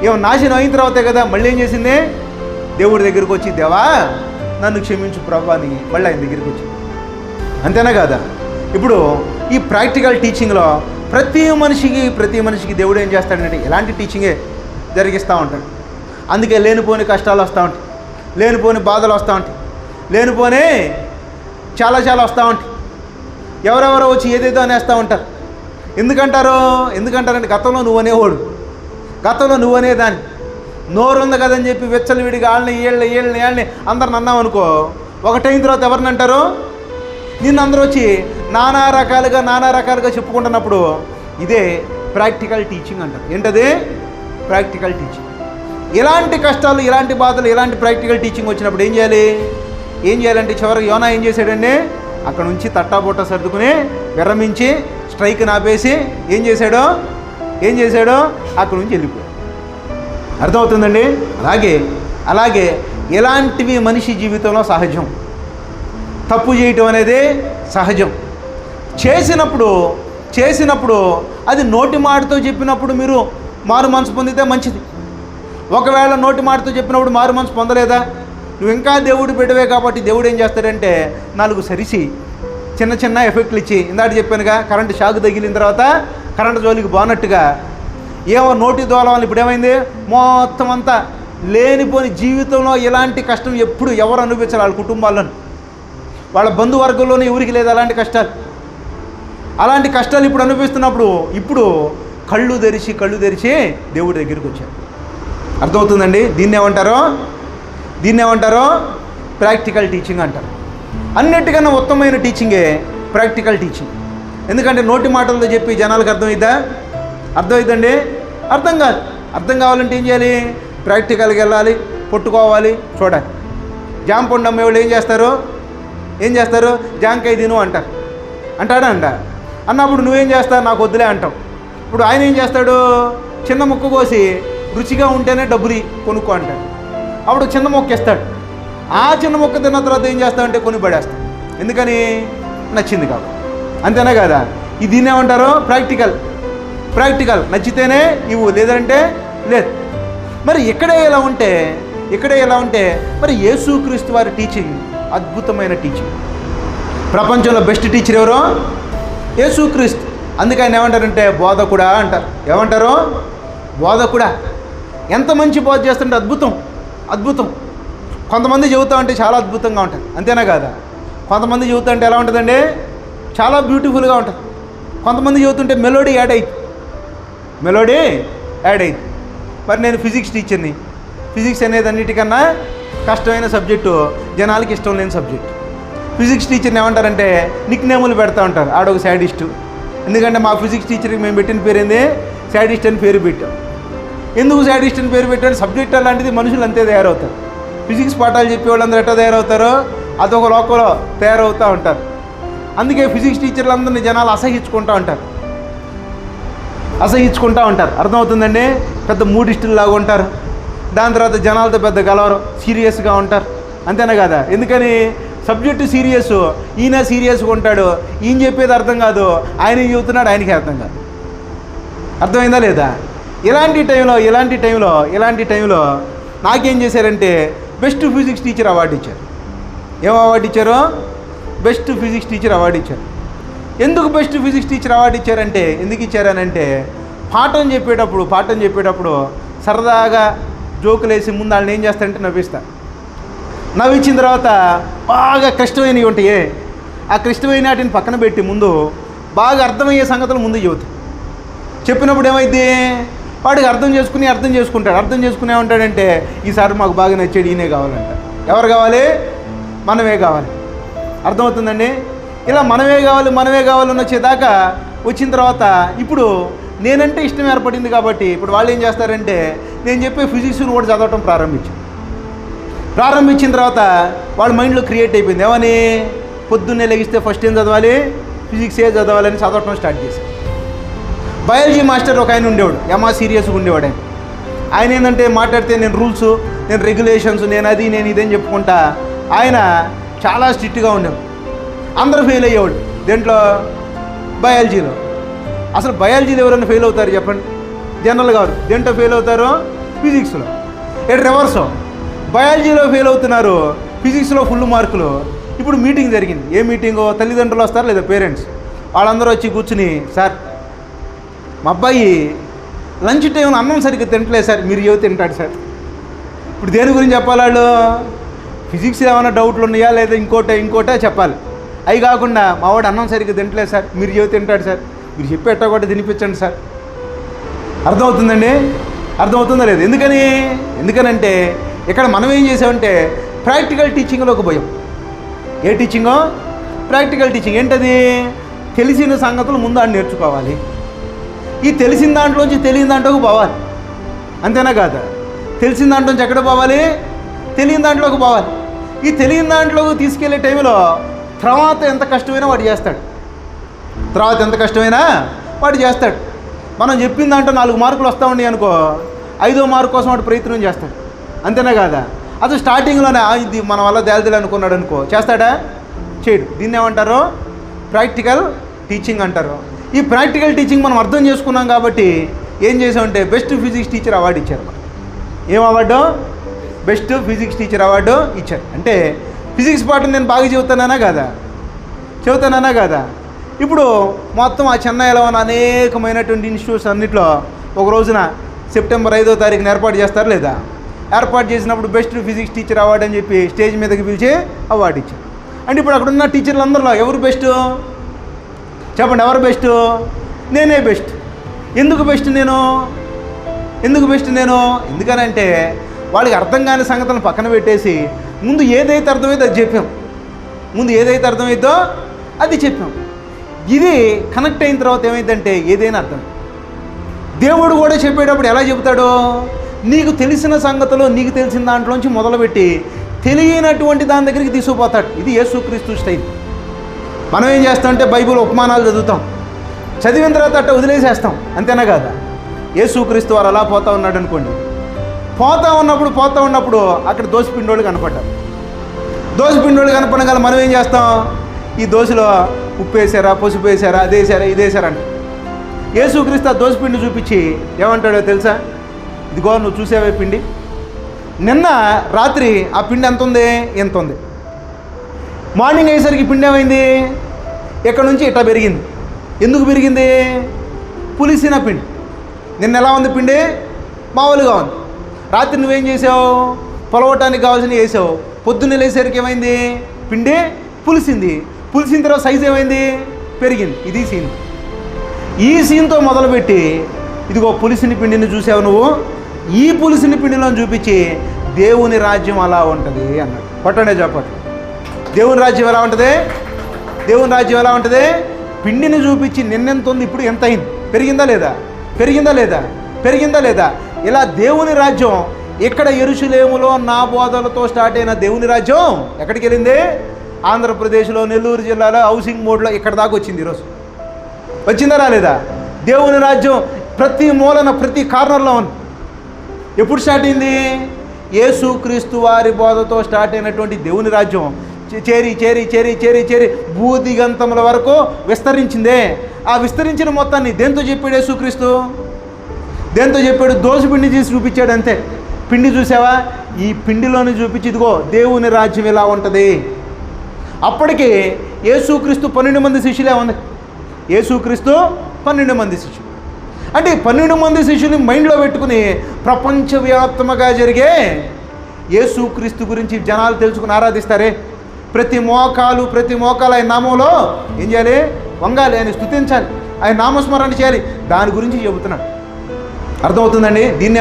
A: ఏమో నాశనం అయిన తర్వాతే కదా మళ్ళీ ఏం చేసింది? దేవుడి దగ్గరికి వచ్చి, దేవా నన్ను క్షమించు ప్రభా అని మళ్ళీ ఆయన దగ్గరికి వచ్చింది. అంతేనా కదా? ఇప్పుడు ఈ ప్రాక్టికల్ టీచింగ్లో ప్రతి మనిషికి దేవుడు ఏం చేస్తాడంటే ఎలాంటి టీచింగే జరిగిస్తూ ఉంటాడు. అందుకే లేనిపోని కష్టాలు వస్తూ ఉంటాయి, లేనిపోని బాధలు వస్తూ ఉంటాయి, లేనిపోని చాలా వస్తూ ఉంటాయి. ఎవరెవరో వచ్చి ఏదేదో అనేస్తూ ఉంటారు. ఎందుకంటారంటే గతంలో నువ్వు అనేదాన్ని నోరు ఉంది కదని చెప్పి వెచ్చలవిడిగా వాళ్ళని ఏళ్ళని అందరిని అన్నావు అనుకో, ఒకటైన తర్వాత ఎవరిని అంటారు? నిన్ను అందరూ వచ్చి నానా రకాలుగా చెప్పుకుంటున్నప్పుడు ఇదే ప్రాక్టికల్ టీచింగ్ అంటారు. ఏంటది? Practical teaching. ఇలాంటి కష్టాలు, ఇలాంటి బాధలు, ఇలాంటి ప్రాక్టికల్ టీచింగ్ వచ్చినప్పుడు ఏం చేయాలంటే చివరికి యోనా ఏం చేశాడండి? అక్కడ నుంచి తట్టాబొట్ట సర్దుకుని విరమించి స్ట్రైక్ నాపేసి ఏం చేశాడో అక్కడ నుంచి వెళ్ళిపోయాడు. అర్థమవుతుందండి? అలాగే ఇలాంటివి మనిషి జీవితంలో సహజం. తప్పు చేయటం అనేది సహజం. చేసినప్పుడు అది నోటి మాటతో చెప్పినప్పుడు మీరు మారు మనసు పొందితే మంచిది. ఒకవేళ నోటి మాటతో చెప్పినప్పుడు మారు మనసు పొందలేదా, నువ్వు ఇంకా దేవుడు బిడ్డవే కాబట్టి దేవుడు ఏం చేస్తాడంటే 4 సరిసి చిన్న ఎఫెక్ట్లు ఇచ్చి, ఇందాక చెప్పానుగా కరెంటు షాక్ తగిలిన తర్వాత కరెంటు జోలికి బాగున్నట్టుగా ఏమో నోటి దోల వల్ల ఇప్పుడు ఏమైంది? మొత్తం అంతా లేనిపోని జీవితంలో ఇలాంటి కష్టం ఎప్పుడు ఎవరు అనుభవించాలి? వాళ్ళ కుటుంబాలను, వాళ్ళ బంధువర్గంలోనే ఎవరికి లేదు అలాంటి కష్టాలు. అలాంటి కష్టాలు ఇప్పుడు అనుభవిస్తున్నప్పుడు ఇప్పుడు కళ్ళు తెరిచి దేవుడి దగ్గరికి వచ్చారు. అర్థమవుతుందండి? దీన్ని ఏమంటారో ప్రాక్టికల్ టీచింగ్ అంటారు. అన్నిటికన్నా ఉత్తమమైన టీచింగే ప్రాక్టికల్ టీచింగ్. ఎందుకంటే నోటి మాటలతో చెప్పి జనాలకు అర్థమైద్దా? అర్థమైందండి? అర్థం కాదు. అర్థం కావాలంటే ఏం చేయాలి? ప్రాక్టికల్గా వెళ్ళాలి, పట్టుకోవాలి, చూడాలి. జామ పండు అమ్మేవాళ్ళు ఏం చేస్తారు? జాంకాయ తిను అంటారు. అంటాడా? అన్నప్పుడు నువ్వేం చేస్తావు? నాకు వద్దులే అంటావు. ఇప్పుడు ఆయన ఏం చేస్తాడు? చిన్న ముక్క కోసి రుచిగా ఉంటేనే డబ్బులు కొనుక్కో అంటాడు. అప్పుడు చిన్న మొక్క ఇస్తాడు. ఆ చిన్న మొక్క తిన్న తర్వాత ఏం చేస్తామంటే కొని పడేస్తాం. ఎందుకని? నచ్చింది కాబట్టి. అంతేనా కదా? దీన్ని ఏమంటారు? ప్రాక్టికల్. నచ్చితేనే ఇవ్వు, లేదంటే లేదు. మరి ఇక్కడే ఎలా ఉంటే మరి యేసుక్రీస్తు వారి టీచింగ్ అద్భుతమైన టీచింగ్. ప్రపంచంలో బెస్ట్ టీచర్ ఎవరో? యేసుక్రీస్తు. అందుకే ఆయన ఏమంటారంటే బోధకుడా అంటారు. ఏమంటారు? బోధకుడా. ఎంత మంచి బోధ చేస్తుంటే అద్భుతం. కొంతమంది చెబుతా అంటే చాలా అద్భుతంగా ఉంటుంది. అంతేనా కాదా? కొంతమంది చెబుతా అంటే ఎలా ఉంటుందండి? చాలా బ్యూటిఫుల్గా ఉంటుంది. కొంతమంది చెబుతుంటే మెలోడీ యాడ్ అయింది. మరి నేను ఫిజిక్స్ టీచర్ని. ఫిజిక్స్ అనేది అన్నిటికన్నా కష్టమైన సబ్జెక్టు, జనాలకి ఇష్టం లేని సబ్జెక్టు. ఫిజిక్స్ టీచర్ని ఏమంటారంటే నిక్నేములు పెడతా ఉంటారు. ఆడొక శాడిస్టు. ఎందుకంటే మా ఫిజిక్స్ టీచర్కి మేము పెట్టిన పేరు ఏంది? శాడిస్ట్ అని పేరు పెట్టాం. ఎందుకు శాడిస్ట్ అని పేరు పెట్టాడు? సబ్జెక్ట్ అలాంటిది, మనుషులు అంతే తయారవుతారు. ఫిజిక్స్ పాఠాలు చెప్పే వాళ్ళందరూ ఎట్లా తయారవుతారో అదొక లోకంలో తయారవుతూ ఉంటారు. అందుకే ఫిజిక్స్ టీచర్లందరినీ జనాలు అసహించుకుంటూ ఉంటారు. అర్థమవుతుందండి? పెద్ద మూడిస్టుల్లాగా ఉంటారు. దాని తర్వాత జనాలతో పెద్ద గలవరు, సీరియస్గా ఉంటారు. అంతేనా కదా? ఎందుకని? సబ్జెక్టు సీరియస్, ఈయన సీరియస్గా ఉంటాడు. ఈయన చెప్పేది అర్థం కాదు, ఆయన చెబుతున్నాడు, ఆయనకి అర్థం కాదు. అర్థమైందా లేదా? ఇలాంటి టైంలో నాకేం చేశారంటే బెస్ట్ ఫిజిక్స్ టీచర్ అవార్డు ఇచ్చారు. ఏం అవార్డు ఇచ్చారు? బెస్ట్ ఫిజిక్స్ టీచర్ అవార్డు ఇచ్చారు. ఎందుకు బెస్ట్ ఫిజిక్స్ టీచర్ అవార్డు ఇచ్చారంటే, ఎందుకు ఇచ్చారనంటే పాఠం చెప్పేటప్పుడు సరదాగా జోకులు వేసి ముందు వాళ్ళని ఏం చేస్తారంటే నవ్వించిన తర్వాత బాగా కష్టమైనవి ఉంటాయి. ఆ కష్టమైన వాటిని పక్కన పెట్టి ముందు బాగా అర్థమయ్యే సంగతులు ముందు చెప్పినప్పుడు ఏమైంది? వాడికి అర్థం చేసుకుంటాడు. అర్థం చేసుకుని ఏమంటాడంటే ఈసారి మాకు బాగా నచ్చాడు, ఈయనే కావాలంట. ఎవరు కావాలి? మనమే కావాలి. అర్థమవుతుందండి? ఇలా మనమే కావాలని వచ్చేదాకా వచ్చిన తర్వాత ఇప్పుడు నేనంటే ఇష్టం ఏర్పడింది కాబట్టి ఇప్పుడు వాళ్ళు ఏం చేస్తారంటే నేను చెప్పే ఫిజిక్స్ని కూడా చదవటం ప్రారంభించిన తర్వాత వాళ్ళ మైండ్లో క్రియేట్ అయిపోయింది. ఏమని? పొద్దున్నే లెగిస్తే ఫస్ట్ ఏం చదవాలి? ఫిజిక్సే చదవాలని చదవటం స్టార్ట్ చేశారు. బయాలజీ మాస్టర్ ఒక ఆయన ఉండేవాడు, సీరియస్గా ఉండేవాడు. ఆయన ఏంటంటే మాట్లాడితే నేను రూల్స్, నేను రెగ్యులేషన్స్, నేను ఇదని చెప్పుకుంటా ఆయన చాలా స్ట్రిక్ట్గా ఉండేవాడు. అందరూ ఫెయిల్ అయ్యేవాడు. దేంట్లో? బయాలజీలో. అసలు బయాలజీలో ఎవరైనా ఫెయిల్ అవుతారు చెప్పండి? జనరల్గా దేంట్లో ఫెయిల్ అవుతారు? ఫిజిక్స్లో. రివర్స్, బయాలజీలో ఫెయిల్ అవుతున్నారు, ఫిజిక్స్లో ఫుల్ మార్కులు. ఇప్పుడు మీటింగ్ జరిగింది. ఏ మీటింగో? తల్లిదండ్రులు వస్తారు లేదా పేరెంట్స్, వాళ్ళందరూ వచ్చి కూర్చుని, సార్ మా అబ్బాయి లంచ్ టైంలో అన్నం సరిగ్గా తింటలేదు సార్, మీరు చెబితే తింటాడు సార్. ఇప్పుడు దేని గురించి చెప్పాలి? వాళ్ళు ఫిజిక్స్ ఏమైనా డౌట్లు ఉన్నాయా లేదా ఇంకోటే చెప్పాలి. అవి కాకుండా మా వాడు అన్నం సరిగ్గా తింటలేదు సార్, మీరు చెబితే తింటాడు సార్, మీరు చెప్పి ఎట్టా కూడా తినిపించండి సార్. అర్థమవుతుందా లేదు? ఎందుకనంటే ఇక్కడ మనం ఏం చేసామంటే ప్రాక్టికల్ టీచింగ్లోకి పోయాం. ఏ టీచింగో? Practical teaching. ఏంటది? తెలిసిన సంగతులు ముందు అని నేర్చుకోవాలి. ఈ తెలిసిన దాంట్లోంచి తెలియని దాంట్లోకి పోవాలి. అంతేనా కాదా? తెలిసిన దాంట్లోంచి ఎక్కడ పోవాలి? తెలియని దాంట్లోకి పోవాలి. ఈ తెలియని దాంట్లోకి తీసుకెళ్లే టైంలో తర్వాత ఎంత కష్టమైనా వాడు చేస్తాడు. మనం చెప్పిన దాంట్లో 4 మార్కులు వస్తూ ఉన్నాయి అనుకో, 5వ మార్కు కోసం వాడు ప్రయత్నం చేస్తాడు. అంతేనా కాదా? అసలు స్టార్టింగ్లోనే ఇది మన వల్ల తేలిదేలు అనుకున్నాడు అనుకో, చేస్తాడా? చేయడు. దీన్ని ఏమంటారు? ప్రాక్టికల్ టీచింగ్ అంటారు. ఈ ప్రాక్టికల్ టీచింగ్ మనం అర్థం చేసుకున్నాం కాబట్టి ఏం చేసామంటే బెస్ట్ ఫిజిక్స్ టీచర్ అవార్డు ఇచ్చారు. ఏం award? Best physics teacher award ఇచ్చారు. అంటే ఫిజిక్స్ పాఠం నేను బాగా చెబుతానా కాదా? ఇప్పుడు మొత్తం ఆ చెన్నైలో ఉన్న అనేకమైనటువంటి ఇన్స్టిట్యూట్స్ అన్నింటిలో ఒక రోజున సెప్టెంబర్ 5వ తారీఖున ఏర్పాటు చేస్తారు లేదా? ఏర్పాటు చేసినప్పుడు బెస్ట్ ఫిజిక్స్ టీచర్ అవార్డు అని చెప్పి స్టేజ్ మీదకి పిలిచి అవార్డు ఇచ్చారు. అంటే ఇప్పుడు అక్కడ ఉన్న టీచర్లందరిలో ఎవరు బెస్ట్ చెప్పండి? ఎవరు బెస్ట్? నేనే బెస్ట్. ఎందుకు బెస్ట్ నేను? ఎందుకనంటే వాళ్ళకి అర్థం కాని సంగతులను పక్కన పెట్టేసి ముందు ఏదైతే అర్థమైందో అది చెప్పాం. ఇది కనెక్ట్ అయిన తర్వాత ఏమైందంటే ఏదైనా అర్థం. దేవుడు కూడా చెప్పేటప్పుడు ఎలా చెబుతాడో, నీకు తెలిసిన సంగతులు నీకు తెలిసిన దాంట్లోంచి మొదలుపెట్టి తెలియనటువంటి దాని దగ్గరికి తీసుకుపోతాడు. ఇది యేసుక్రీస్తు స్టైల్. మనం ఏం చేస్తామంటే బైబిల్ ఉపమానాలు చదువుతాం, చదివిన తర్వాత అట్ట వదిలేసేస్తాం, అంతేనా కాదా? యేసుక్రీస్తు వారు అలా పోతా ఉన్నాడు అనుకోండి. పోతా ఉన్నప్పుడు అక్కడ దోసపిండోళ్ళు కనపడ్డారు. దోసపిండోళ్ళు కనపడగల మనం ఏం చేస్తాం? ఈ దోశలో ఉప్పు వేసారా, పసుపు వేసారా, అదేసారా, ఇదేసారంట. యేసుక్రీస్తు ఆ దోసపిండి చూపించి ఏమంటాడో తెలుసా? ఇదిగో నువ్వు చూసావే పిండి, నిన్న రాత్రి ఆ పిండి ఎంత ఉంది? ఎంత ఉంది. మార్నింగ్ అయ్యేసరికి పిండి ఏమైంది? ఇక్కడ నుంచి ఇట్లా పెరిగింది. ఎందుకు పెరిగింది? పులిసిన పిండి. నిన్న ఎలా ఉంది పిండి? మామూలుగా ఉంది. రాత్రి నువ్వేం చేసావు? పొలవటానికి కావాల్సినవి వేసావు. పొద్దున్నే లేసేసరికి ఏమైంది? పిండి పులిసింది. పులిసిన తర్వాత సైజు ఏమైంది? పెరిగింది. ఇది సీన్. ఈ సీన్తో మొదలుపెట్టి ఇదిగో పులిసిన పిండిని చూసావు నువ్వు, ఈ పులిసిన పిండిలో చూపించి దేవుని రాజ్యం అలా ఉంటుంది అన్నాడు. కొట్టండి చెప్పండి. దేవుని రాజ్యం ఎలా ఉంటుంది? దేవుని రాజ్యం ఎలా ఉంటుంది? పిండిని చూపించి నిన్నెంత ఉంది, ఇప్పుడు ఎంత అయింది, పెరిగిందా లేదా, పెరిగిందా లేదా, పెరిగిందా లేదా. ఇలా దేవుని రాజ్యం ఇక్కడ యెరూషలేములో నా బోధలతో స్టార్ట్ అయిన దేవుని రాజ్యం ఎక్కడికి వెళ్ళింది? ఆంధ్రప్రదేశ్లో నెల్లూరు జిల్లాలో హౌసింగ్ మోడ్లో ఇక్కడ దాకా వచ్చింది. ఈరోజు వచ్చిందా రాలేదా? దేవుని రాజ్యం ప్రతి మూలన ప్రతి కార్నర్లో ఉంది. ఎప్పుడు స్టార్ట్ అయింది? యేసుక్రీస్తు వారి బోధతో స్టార్ట్ అయినటువంటి దేవుని రాజ్యం చేరి చేరి చేరి చేరి చేరి భూదిగంతముల వరకు విస్తరించిందే. ఆ విస్తరించిన మొత్తాన్ని దేంతో చెప్పాడు యేసుక్రీస్తు? దేంతో చెప్పాడు? దోసపిండి చేసి చూపించాడు అంతే. పిండి చూసావా? ఈ పిండిలోని చూపించి ఇదిగో దేవుని రాజ్యం ఎలా ఉంటుంది. అప్పటికి యేసుక్రీస్తు 12 మంది శిష్యులే ఉంది. యేసుక్రీస్తు 12 మంది శిష్యులు. అంటే 12 మంది శిష్యుని మైండ్లో పెట్టుకుని ప్రపంచవ్యాప్తంగా జరిగే యేసుక్రీస్తు గురించి జనాలు తెలుసుకుని ఆరాధిస్తారే. ప్రతి మోకాలు ఆయన నామంలో ఏం చేయాలి? వంగాలి, ఆయన స్తుతించాలి, ఆయన నామస్మరణ చేయాలి. దాని గురించి చెబుతున్నాడు. అర్థమవుతుందండి? దీన్ని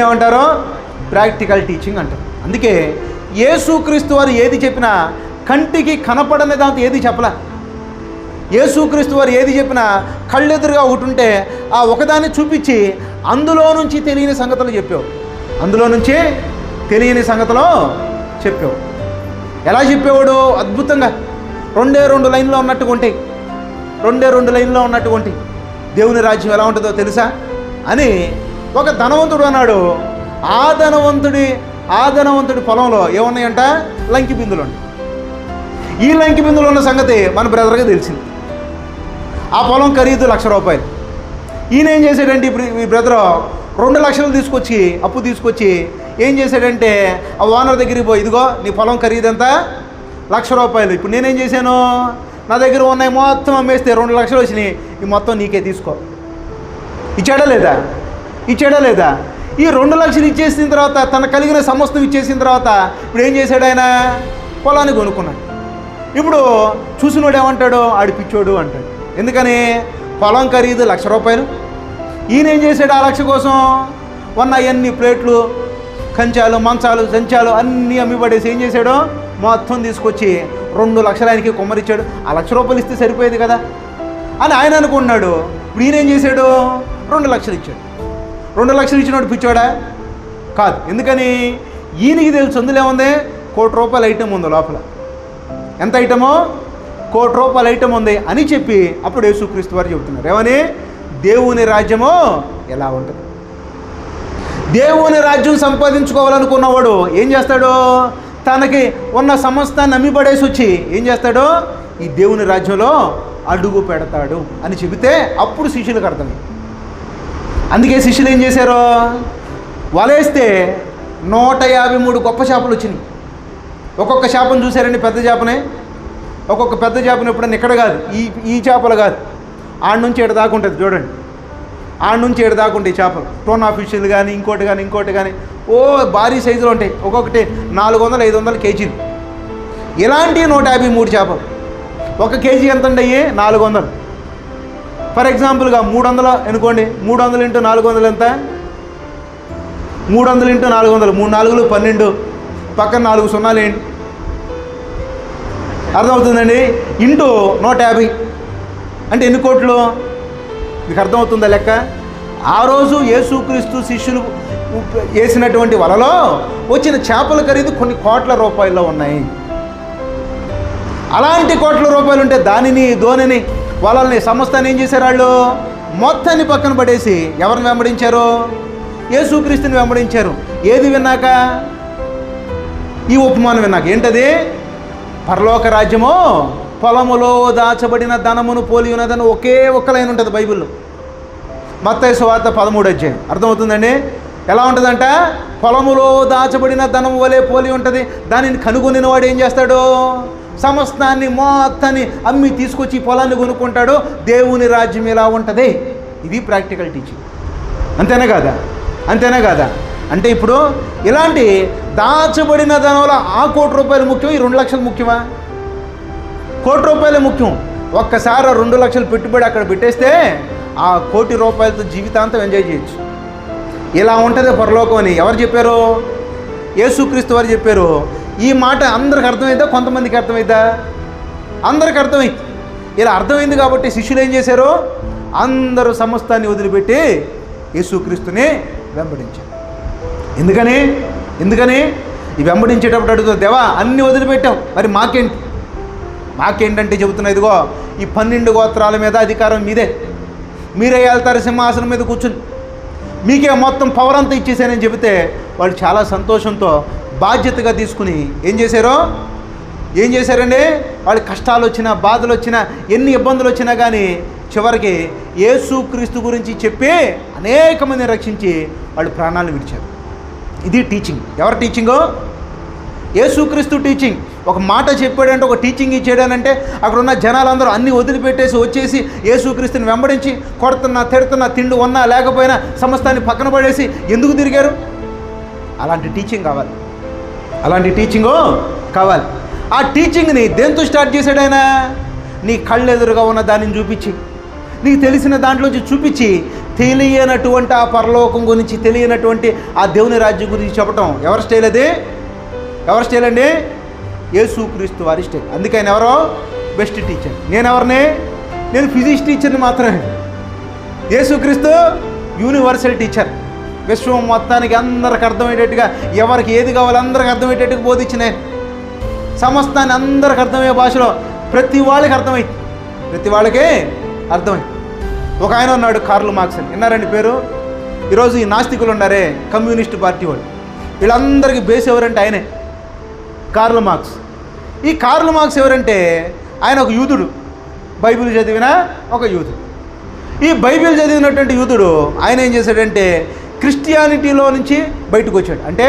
A: ఏమంటారో ప్రాక్టికల్ టీచింగ్ అంటారు. అందుకే యేసుక్రీస్తు వారు ఏది చెప్పినా కంటికి కనపడని దాంతో ఏది చెప్పలా. యేసుక్రీస్తు వారు ఏది చెప్పినా కళ్ళెదురుగా ఒకటి ఉంటే ఆ ఒకదాన్ని చూపించి అందులో నుంచి తెలియని సంగతులు చెప్పావు. చెప్పావు. ఎలా చెప్పేవాడు? అద్భుతంగా 2 లైన్లో ఉన్నట్టుగా ఉంటాయి. 2 లైన్లో ఉన్నట్టుగా ఉంటాయి. దేవుని రాజ్యం ఎలా ఉంటుందో తెలుసా అని ఒక ధనవంతుడు అన్నాడు. ఆ ధనవంతుడి పొలంలో ఏమున్నాయంట? లంకి బిందులు ఉన్నాయి. ఈ లంకి బిందులు ఉన్న సంగతి మన బ్రదర్గా తెలిసింది. ఆ పొలం ఖరీదు ₹1,00,000. ఈయన ఏం చేశాడంటే ఈ బ్రదరు 2 లక్షలు తీసుకొచ్చి అప్పు తీసుకొచ్చి ఏం చేశాడంటే ఆ ఓనర్ దగ్గరికి పోయి, ఇదిగో నీ పొలం ఖరీదంతా ₹1,00,000. ఇప్పుడు నేనేం చేశాను? నా దగ్గర ఉన్నాయి మొత్తం అమ్మేస్తే 2 లక్షలు వచ్చినాయి, ఈ మొత్తం నీకే తీసుకో. ఇచ్చాడా లేదా? ఈ 2 లక్షలు ఇచ్చేసిన తర్వాత తన కలిగిన సమస్తం ఇచ్చేసిన తర్వాత ఇప్పుడు ఏం చేశాడు? ఆయన పొలాన్ని కొనుక్కున్నాడు. ఇప్పుడు చూసినోడు ఏమంటాడు? ఆడి పిచ్చోడు అంటాడు. ఎందుకని? పొలం ఖరీదు ₹1,00,000. ఈయన ఏం చేశాడు? ఆ 1,00,000 కోసం ఉన్న అన్ని ప్లేట్లు, కంచాలు, మంచాలు, సంచాలు అన్నీ అమ్మిపడేసి ఏం చేశాడు? మొత్తం తీసుకొచ్చి 2 లక్షలు ఆయనకి కొమ్మరిచ్చాడు. ఆ ₹1,00,000 ఇస్తే సరిపోయేది కదా అని ఆయన అనుకున్నాడు. ఇప్పుడు ఈయన ఏం చేశాడు? 2 లక్షలు ఇచ్చాడు. 2 లక్షలు ఇచ్చినోడు పిచ్చోడా? కాదు. ఎందుకని? ఈయనకి తెలుసు అందులో ఏముంది? ₹1,00,000 ఐటెం ఉంది లోపల. ఎంత ఐటమో? ₹1,00,000 ఐటమ్ ఉంది అని చెప్పి అప్పుడు యేసుక్రీస్తు వారు చెబుతున్నారు. ఏమని? దేవుని రాజ్యము ఎలా ఉంటుంది. దేవుని రాజ్యం సంపాదించుకోవాలనుకున్నవాడు ఏం చేస్తాడు? తనకి ఉన్న సమస్తాన్ని అమ్మిపడేసి వచ్చి ఏం చేస్తాడు? ఈ దేవుని రాజ్యంలో అడుగు పెడతాడు అని చెబితే అప్పుడు శిష్యులకు అర్థమైంది. అందుకే శిష్యులు ఏం చేశారు? వలేస్తే 153 గొప్ప చేపలు వచ్చినాయి. ఒక్కొక్క చేపను చూశారండి, పెద్ద చేపనే. ఒక్కొక్క పెద్ద చేపను ఎప్పుడన్నా ఇక్కడ కాదు, ఈ చేపలు కాదు, ఆడ నుంచి ఎడ దాకా ఉంటుంది చూడండి. ఆడ నుంచి ఎడ దాకా ఉంటాయి చేపలు. టోనా ఫిష్లు కానీ ఇంకోటి కానీ భారీ సైజులో ఉంటాయి. ఒక్కొక్కటి 400-500 కేజీలు. ఇలాంటి 153 చేపలు. 1 కేజీ ఎంత ఉండయి? 400. ఫర్ ఎగ్జాంపుల్గా 300 అనుకోండి. 300 × 400 ఎంత? 300 × 400, 3 4 12, పక్కన 4 సున్నాలు ఏంటి? అర్థమవుతుందండి? ఇంటూ 150 అంటే ఎన్ని కోట్లు? మీకు అర్థమవుతుందా లెక్క? ఆ రోజు యేసుక్రీస్తు శిష్యులు వేసినటువంటి వలలో వచ్చిన చేపల ఖరీదు కొన్ని కోట్ల రూపాయల్లో ఉన్నాయి. అలాంటి కోట్ల రూపాయలు ఉంటే దానిని వాళ్ళని సమస్తాన్ని ఏం చేశారు? వాళ్ళు మొత్తాన్ని పక్కన పడేసి ఎవరిని వెంబడించారు? యేసుక్రీస్తుని వెంబడించారు. ఏది విన్నాక? ఈ ఉపమానం విన్నాక. ఏంటది? పరలోక రాజ్యము పొలములో దాచబడిన ధనమును పోలి ఉన్నదని ఒకే ఒక్క లైన్ ఉంటుంది బైబిల్లో. మత్తయి సువార్త 13వ అధ్యాయం. అర్థమవుతుందండి? ఎలా ఉంటుందంట? పొలములో దాచబడిన ధనము వలె పోలి ఉంటుంది. దానిని కనుగొనిన వాడు ఏం చేస్తాడు? సమస్తాన్ని మొత్తాన్ని అమ్మి తీసుకొచ్చి పొలాన్ని కొనుక్కుంటాడు. దేవుని రాజ్యం ఎలా ఉంటుంది? ఇది ప్రాక్టికల్ టీచింగ్. అంతేనా కాదా? అంతేనా కాదా? అంటే ఇప్పుడు ఇలాంటి దాచబడిన ధనంలో ఆ ₹1,00,000 ముఖ్యం, ఈ 2 లక్షలు ముఖ్యమా? ₹1,00,000 ముఖ్యం. ఒక్కసారి 2 లక్షలు పెట్టుబడి అక్కడ పెట్టేస్తే ఆ ₹1,00,000తో జీవితాంతం ఎంజాయ్ చేయొచ్చు. ఇలా ఉంటుంది పరలోకం అని ఎవరు చెప్పారు? యేసుక్రీస్తు వారు చెప్పారు. ఈ మాట అందరికి అర్థమైందా? కొంతమందికి అర్థమైందా? అందరికి అర్థమైంది. ఇలా అర్థమైంది కాబట్టి శిష్యులు ఏం చేశారు? అందరూ సమస్తాన్ని వదిలిపెట్టి యేసుక్రీస్తుని వెంబడించారు. ఎందుకని ఈ వెంబడించేటప్పుడు అడుగుతుంది, దేవా అన్నీ వదిలిపెట్టాం, మరి మాకేంటంటే చెబుతున్నా, ఇదిగో ఈ 12 గోత్రాల మీద అధికారం మీరే వెళ్తారు సింహాసనం మీద కూర్చుని, మీకే మొత్తం పవర్ అంతా ఇచ్చేసానని చెబితే వాళ్ళు చాలా సంతోషంతో బాధ్యతగా తీసుకుని ఏం చేశారండి? వాళ్ళ కష్టాలు వచ్చినా, బాధలు వచ్చినా, ఎన్ని ఇబ్బందులు వచ్చినా కానీ చివరికి యేసుక్రీస్తు గురించి చెప్పి అనేక మందిని రక్షించి వాళ్ళు ప్రాణాలను విడిచారు. ఇది టీచింగ్. ఎవరి టీచింగు? యేసుక్రీస్తు టీచింగ్. ఒక మాట చెప్పాడంటే, ఒక టీచింగ్ ఇచ్చాడనంటే అక్కడ ఉన్న జనాలందరూ అన్నీ వదిలిపెట్టేసి వచ్చేసి యేసుక్రీస్తుని వెంబడించి కొడుతున్నా, తిడుతున్నా, తిండి ఉన్నా లేకపోయినా సమస్తాన్ని పక్కన పడేసి ఎందుకు తిరిగారు? అలాంటి టీచింగ్ కావాలి. ఆ టీచింగ్ని దేంతో స్టార్ట్ చేశాడు ఆయన? నీ కళ్ళు ఎదురుగా ఉన్న దానిని చూపించి, నీకు తెలిసిన దాంట్లోంచి చూపించి, తెలియనటువంటి ఆ పరలోకం గురించి, తెలియనటువంటి ఆ దేవుని రాజ్యం గురించి చెప్పటం ఎవరి స్టైల్ అది? ఎవరి స్టైల్ అండి? యేసుక్రీస్తు వారి స్టైల్. అందుకే ఆయన ఎవరో బెస్ట్ టీచర్. నేను ఫిజిక్స్ టీచర్ని మాత్రమే. యేసుక్రీస్తు యూనివర్సల్ టీచర్. విశ్వం మొత్తానికి అందరికి అర్థమయ్యేటట్టుగా, ఎవరికి ఏది కావాలో అందరికి అర్థమయ్యేటట్టుగా బోధించినాయి. సమస్తాన్ని అందరికి అర్థమయ్యే భాషలో ప్రతి వాళ్ళకి అర్థమైంది. ఒక ఆయన ఉన్నాడు, కార్ల్ మార్క్స్ అని. విన్నారండి పేరు? ఈరోజు ఈ నాస్తికులు ఉన్నారే, కమ్యూనిస్ట్ పార్టీ వాళ్ళు, వీళ్ళందరికీ బేస్ ఎవరంటే ఆయనే, కార్ల్ మార్క్స్. ఈ కార్ల్ మార్క్స్ ఎవరంటే ఆయన ఒక యూదుడు, బైబిల్ చదివిన ఒక యూదుడు. ఈ బైబిల్ చదివినటువంటి యూదుడు ఆయన ఏం చేశాడంటే క్రిస్టియానిటీలో నుంచి బయటకు వచ్చాడు. అంటే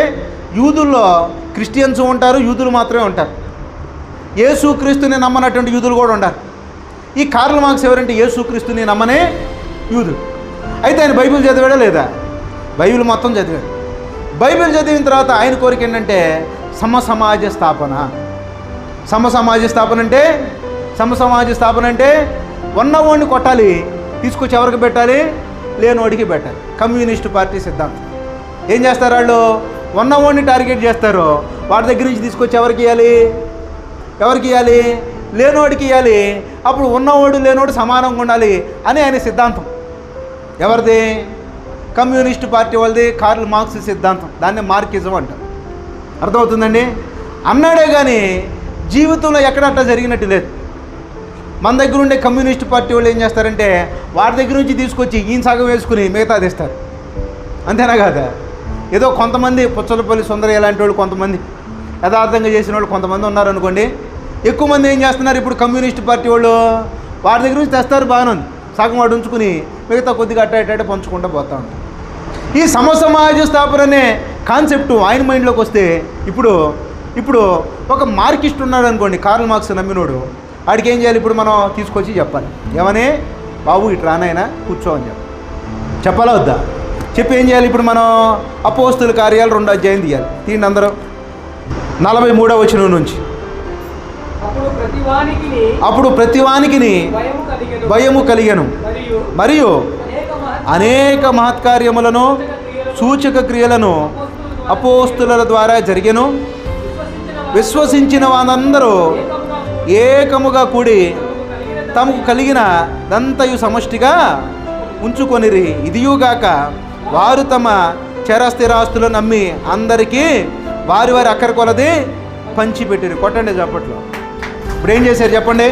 A: యూదుల్లో క్రిస్టియన్స్ ఉంటారు, యూదులు మాత్రమే ఉంటారు. యేసుక్రీస్తుని నమ్మనటువంటి యూదులు కూడా ఉంటారు. ఈ కార్ల్ మార్క్స్ ఎవరంటే యేసుక్రీస్తుని నమ్మనే యూదుడు. అయితే ఆయన బైబిల్ చదివాడా లేదా? బైబిల్ మొత్తం చదివాడు. బైబిల్ చదివిన తర్వాత ఆయన కోరిక ఏంటంటే సమసమాజ స్థాపన అంటే ఉన్నవాడిని కొట్టాలి, తీసుకొచ్చి ఎవరికి పెట్టాలి? లేనివాడికి పెట్టాలి. కమ్యూనిస్ట్ పార్టీ సిద్ధాంతం. ఏం చేస్తారు వాళ్ళు? ఉన్నవాడిని టార్గెట్ చేస్తారు, వాడి దగ్గర నుంచి తీసుకొచ్చి ఎవరికి ఇవ్వాలి? లేనివాడికి ఇవ్వాలి. అప్పుడు ఉన్నవాడు లేనివాడు సమానంగా ఉండాలి అని ఆయన సిద్ధాంతం. ఎవరిది? కమ్యూనిస్ట్ పార్టీ వాళ్ళది, కార్ల్ మార్క్స్ సిద్ధాంతం. దాన్ని మార్కిజం అంటారు. అర్థమవుతుందండి? అన్నాడే కానీ జీవితంలో ఎక్కడ అట్లా జరిగినట్టు లేదు. మన దగ్గర ఉండే కమ్యూనిస్ట్ పార్టీ వాళ్ళు ఏం చేస్తారంటే వాడి దగ్గర నుంచి తీసుకొచ్చి ఈయన సగం వేసుకుని మిగతా తెస్తారు. అంతేనా కాదా? ఏదో కొంతమంది పుచ్చలపల్లి సుందరయ్య లాంటి వాళ్ళు, కొంతమంది యథార్థంగా చేసిన వాళ్ళు కొంతమంది ఉన్నారనుకోండి. ఎక్కువ మంది ఏం చేస్తున్నారు ఇప్పుడు కమ్యూనిస్ట్ పార్టీ వాళ్ళు? వాడి దగ్గర నుంచి తెస్తారు, బాగానే ఉంది, సగం వాడు ఉంచుకుని మిగతా కొద్దిగా అట్ట పంచుకుంటూ పోతూ ఉంటారు. ఈ సమసమాజ స్థాపన అనే కాన్సెప్ట్ ఆయన మైండ్లోకి వస్తే ఇప్పుడు ఒక మార్కిస్ట్ ఉన్నాడు అనుకోండి, కార్ల్ మార్క్స్ నమ్మినోడు, వాడికి ఏం చేయాలి? ఇప్పుడు మనం తీసుకొచ్చి చెప్పాలి. ఏమని? బాబు ఇటు రానైనా కూర్చో అని చెప్పాలా వద్దా? చెప్పి ఏం చేయాలి? ఇప్పుడు మనం అపోస్తుల కార్యాలు 2వ అధ్యాయం తీయాలి. తీయండి అందరూ. 43వ వచనం నుంచి. అప్పుడు ప్రతివానికిని భయము కలిగెను, మరియు అనేక మహత్కార్యములను సూచక క్రియలను అపోస్తుల ద్వారా జరిగెను. విశ్వసించిన వారందరూ ఏకముగా కూడి తమకు కలిగిన దంతయు సమష్టిగా ఉంచుకొనిరి. ఇదియుగాక వారు తమ చరస్థిరాస్తులను నమ్మి అందరికీ వారి వారి అక్కర కొలది పంచిపెట్టిరు. కొట్టండి చప్పట్లో. ఇప్పుడు ఏం చేశారు చెప్పండి?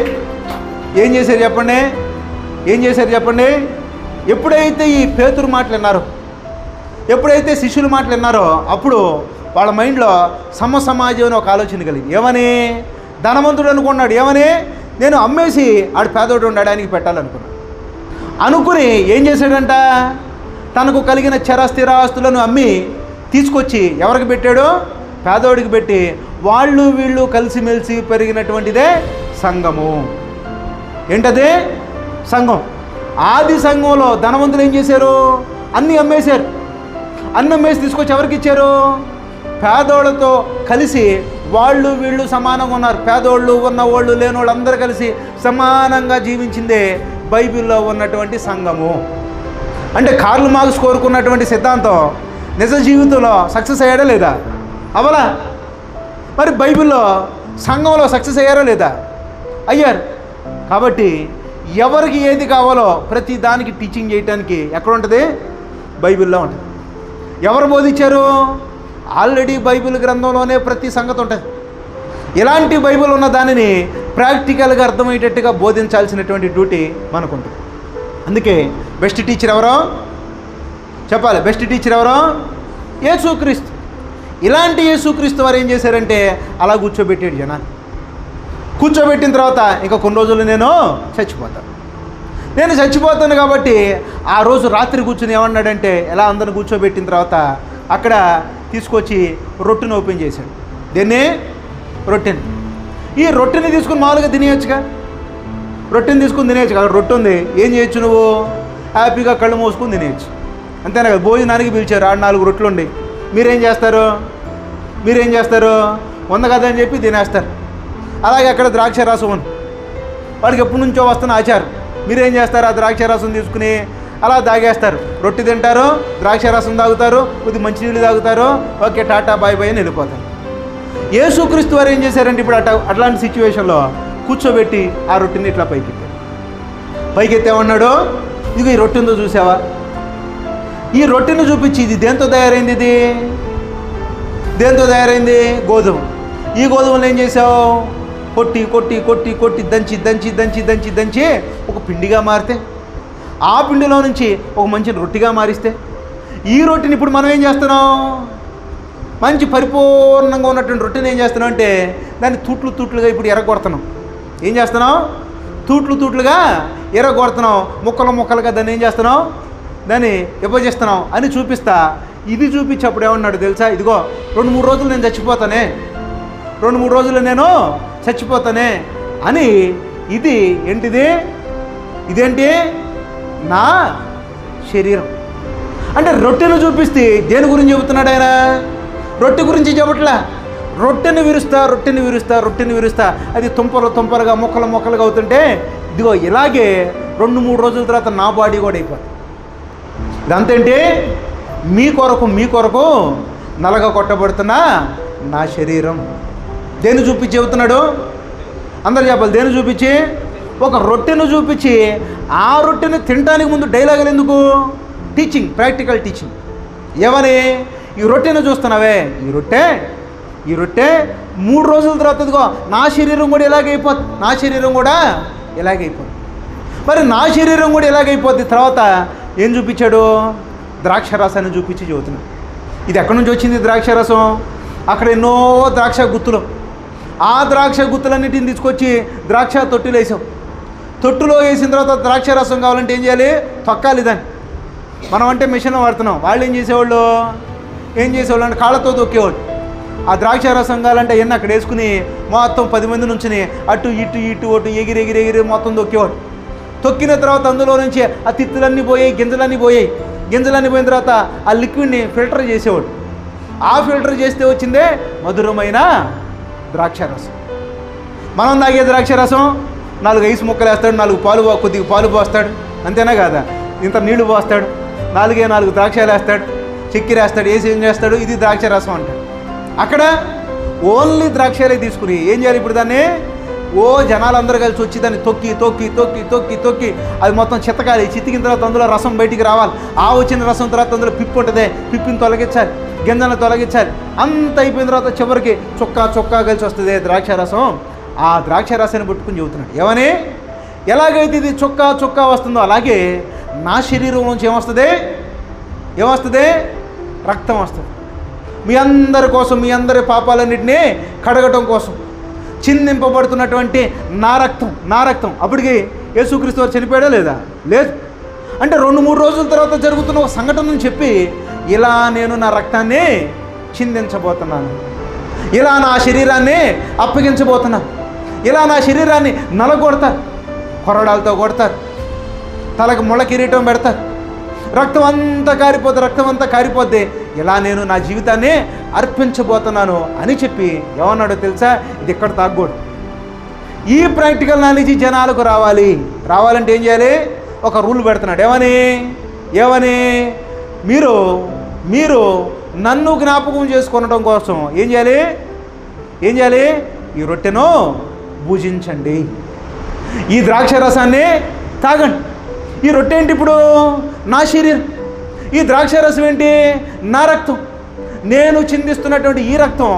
A: ఏం చేశారు చెప్పండి? ఏం చేశారు చెప్పండి? ఎప్పుడైతే ఈ పేతురు మాటలు విన్నారో, ఎప్పుడైతే శిష్యుల మాటలు విన్నారో, అప్పుడు వాళ్ళ మైండ్లో సమాజం అని ఒక ఆలోచన కలిగింది. ఏమని? ధనవంతుడు అనుకున్నాడు. ఏమని? నేను అమ్మేసి ఆడు పేదోడు ఉన్నాడు, ఆయనకి పెట్టాలనుకున్నాడు. అనుకుని ఏం చేశాడంట? తనకు కలిగిన చరస్థిరాస్తులను అమ్మి తీసుకొచ్చి ఎవరికి పెట్టాడు? పేదోడికి పెట్టి వాళ్ళు వీళ్ళు కలిసిమెలిసి పెరిగినటువంటిదే సంఘము. ఏంటది? సంఘం. ఆది సంఘంలో ధనవంతులు ఏం చేశారు? అన్నీ అమ్మేశారు. అన్నీ అమ్మేసి తీసుకొచ్చి ఎవరికి ఇచ్చారు? పేదోళ్ళతో కలిసి వాళ్ళు వీళ్ళు సమానంగా ఉన్నారు. పేదోళ్ళు, ఉన్నవాళ్ళు, లేనివాళ్ళు అందరూ కలిసి సమానంగా జీవించిందే బైబిల్లో ఉన్నటువంటి సంఘము. అంటే కార్ల్ మార్క్స్ కోరుకున్నటువంటి సిద్ధాంతం నిజ జీవితంలో సక్సెస్ అయ్యాడా లేదా? అవలా? మరి బైబిల్లో సంఘంలో సక్సెస్ అయ్యారా లేదా? అయ్యారు. కాబట్టి ఎవరికి ఏది కావాలో ప్రతి దానికి టీచింగ్ చేయడానికి ఎక్కడ ఉంటుంది? బైబిల్లో ఉంటుంది. ఎవరు బోధించారు? ఆల్రెడీ బైబిల్ గ్రంథంలోనే ప్రతి సంగతి ఉంటుంది. ఇలాంటి బైబిల్ ఉన్న దానిని ప్రాక్టికల్గా అర్థమయ్యేటట్టుగా బోధించాల్సినటువంటి డ్యూటీ మనకుంటుంది. అందుకే బెస్ట్ టీచర్ ఎవరో చెప్పాలి. బెస్ట్ టీచర్ ఎవరో? యేసుక్రీస్తు. ఇలాంటి యేసుక్రీస్తు వారు ఏం చేశారంటే అలా కూర్చోబెట్టాడు జనాన్ని. కూర్చోబెట్టిన తర్వాత ఇంకా కొన్ని రోజులు నేను చచ్చిపోతాను కాబట్టి ఆ రోజు రాత్రి కూర్చుని ఏమన్నాడంటే, ఎలా అందరిని కూర్చోబెట్టిన తర్వాత అక్కడ తీసుకొచ్చి రొట్టెని ఓపెన్ చేశాడు. దీన్ని రొట్టెని, ఈ రొట్టెని తీసుకుని మామూలుగా తినేయచ్చుగా. రొట్టెని తీసుకుని తినేయచ్చు కదా. రొట్టె ఉంది, ఏం చేయొచ్చు? నువ్వు హ్యాపీగా కళ్ళు మూసుకుని తినేయచ్చు. అంతేనా కదా? భోజనానికి పిలిచారు, 4 రొట్టెలు ఉండి మీరేం చేస్తారు? 100 కదా అని చెప్పి తినేస్తారు. అలాగే అక్కడ ద్రాక్ష రసం ఉంది, వాడికి ఎప్పటి నుంచో వస్తున్న ఆచారం. మీరేం చేస్తారు? ఆ ద్రాక్ష రసం తీసుకుని అలా తాగేస్తారు. రొట్టె తింటారు, ద్రాక్ష రసం తాగుతారు, కొద్ది మంచినీళ్ళు తాగుతారు, ఓకే టాటా బాయ్ బాయ్ అని వెళ్ళిపోతారు. యేసుక్రీస్తు వారు ఏం చేశారంటే ఇప్పుడు అట్లాంటి సిచ్యువేషన్లో కూర్చోబెట్టి ఆ రొట్టెని ఇట్లా పైకెత్తేమన్నాడు, ఇదిగో ఈ రొట్టె ఉందో చూసావా? ఈ రొట్టెను చూపించి ఇది దేంతో తయారైంది? ఇది దేంతో తయారైంది? గోధుమ. ఈ గోధుమలు ఏం చేసావు? కొట్టి కొట్టి కొట్టి కొట్టి దంచి దంచి దంచి దంచి దంచి ఒక పిండిగా మారితే, ఆ పిండిలో నుంచి ఒక మంచి రొట్టెగా మారిస్తే, ఈ రొట్టెని ఇప్పుడు మనం ఏం చేస్తున్నాం? మంచి పరిపూర్ణంగా ఉన్నటువంటి రొట్టెని ఏం చేస్తున్నాం అంటే దాన్ని తూట్లుగా ఇప్పుడు ఎర్రగొడుతున్నాం. ఏం చేస్తున్నాం? తూట్లుగా ఎర్రగొడుతున్నాం. ముక్కలుగా దాన్ని ఏం చేస్తున్నాం? దాన్ని విభజిస్తున్నాం అని చూపిస్తా. ఇది చూపించప్పుడు ఏమన్నాడు తెలుసా? ఇదిగో 2-3 రోజులు నేను చచ్చిపోతానే, 2-3 రోజులు నేను చచ్చిపోతానే అని. ఇది ఏంటిది? ఇదేంటి? నా శరీరం. అంటే రొట్టెను చూపిస్తే దేని గురించి చెబుతున్నాడు ఆయన? రొట్టె గురించి చెప్పట్లా. రొట్టెని విరుస్తా అది తుంపలుగా మొక్కలుగా అవుతుంటే, ఇదిగో ఇలాగే 2-3 రోజుల తర్వాత నా బాడీ కూడా అయిపోతుంది. ఇదంతేంటి? మీ కొరకు నలగా కొట్టబడుతున్న నా శరీరం. దేన్ని చూపించి చెబుతున్నాడు? అందరు చెప్పాలి. దేన్ని చూపించి? ఒక రొట్టెను చూపించి ఆ రొట్టెని తినడానికి ముందు డైలాగులు ఎందుకు? Teaching, practical teaching. ఏమని? ఈ రొట్టెను చూస్తున్నావే, ఈ రొట్టె 3 రోజుల తర్వాత ఇదిగో నా శరీరం కూడా ఇలాగైపోద్ది. మరి నా శరీరం కూడా ఇలాగైపోద్ది. తర్వాత ఏం చూపించాడు? ద్రాక్షరసాన్ని చూపించి చెబుతున్నాడు. ఇది ఎక్కడి నుంచి వచ్చింది ద్రాక్షరసం? అక్కడ ఎన్నో ద్రాక్ష గుత్తులు, ఆ ద్రాక్ష గుత్తులన్నిటిని తీసుకొచ్చి ద్రాక్ష తొట్టులో వేసాం. తొట్టులో వేసిన తర్వాత ద్రాక్ష రసం కావాలంటే ఏం చేయాలి? తొక్కాలి దాన్ని. మనం అంటే మిషన్ వాడుతున్నాం. వాళ్ళు ఏం చేసేవాళ్ళు అంటే కాళ్ళతో తొక్కేవాళ్ళు. ఆ ద్రాక్ష రసం కావాలంటే ఎన్ని అక్కడ వేసుకుని మొత్తం 10 మంది నుంచుని అటు ఇటు ఎగిరి మొత్తం తొక్కేవాడు. తొక్కిన తర్వాత అందులో నుంచి ఆ తిత్తులన్నీ పోయాయి, గింజలన్నీ పోయిన తర్వాత ఆ లిక్విడ్ని ఫిల్టర్ చేసేవాడు. ఆ ఫిల్టర్ చేస్తే వచ్చిందే మధురమైన ద్రాక్షరసం. మనం తాగే ద్రాక్షరసం 4 ఐస్ ముక్కలు వేస్తాడు, 4 కొద్దిగా పాలు పోస్తాడు, అంతేనా కాదా? ఇంత నీళ్లు పోస్తాడు, 4 ద్రాక్షలు వేస్తాడు, చక్కెర వేస్తాడు, వేసి ఏం చేస్తాడు? ఇది ద్రాక్షరసం అంటాడు. అక్కడ ఓన్లీ ద్రాక్షలే తీసుకుని ఏం చేయాలి? ఇప్పుడు దాన్ని జనాలందరూ కలిసి వచ్చి దాన్ని తొక్కి తొక్కి తొక్కి తొక్కి తొక్కి అది మొత్తం చిత్తకాలి, చితికిన తర్వాత అందులో రసం బయటికి రావాలి. వచ్చిన రసం తర్వాత అందులో పిప్పు ఉంటుంది, పిప్పిని తొలగించాలి, గింజలను తొలగించాలి. అంత అయిపోయిన తర్వాత చివరికి చొక్కా కలిసి వస్తుంది ద్రాక్ష రసం. ఆ ద్రాక్ష రసాన్ని పట్టుకుని చెబుతున్నాడు ఏమని, ఎలాగైతే ఇది చొక్కా వస్తుందో అలాగే నా శరీరం నుంచి ఏమొస్తుంది రక్తం వస్తుంది. మీ అందరి కోసం, మీ అందరి పాపాలన్నింటినీ కడగటం కోసం చిందింపబడుతున్నటువంటి నా రక్తం. అప్పటికి యేసుక్రీస్తు వారు చనిపోయాడా లేదా? లేదు. అంటే 2-3 రోజుల తర్వాత జరుగుతున్న ఒక సంఘటనను చెప్పి, ఇలా నేను నా రక్తాన్ని చిందించబోతున్నాను, ఇలా నా శరీరాన్ని అప్పగించబోతున్నాను, ఇలా నా శరీరాన్ని నలగొడతారు, కొరడాలతో కొడతారు, తలకు ముళ్ళ కిరీటం పెడతారు, రక్తం అంతా కారిపోద్ది, ఇలా నేను నా జీవితాన్ని అర్పించబోతున్నాను అని చెప్పి ఏమన్నాడో తెలుసా? ఇది ఎక్కడ తాగకూడదు. ఈ ప్రాక్టికల్ నాలెడ్జ్ జనాలకు రావాలంటే ఏం చేయాలి? ఒక రూల్ పెడుతున్నాడు. ఏమని మీరు నన్ను జ్ఞాపకం చేసుకొనడం కోసం ఏం చేయాలి? ఈ రొట్టెను భుజించండి, ఈ ద్రాక్ష రసాన్ని తాగండి. ఈ రొట్టె ఏంటి? ఇప్పుడు నా శరీరం. ఈ ద్రాక్ష రసం ఏంటి? నా రక్తం. నేను చిందిస్తున్నటువంటి ఈ రక్తం,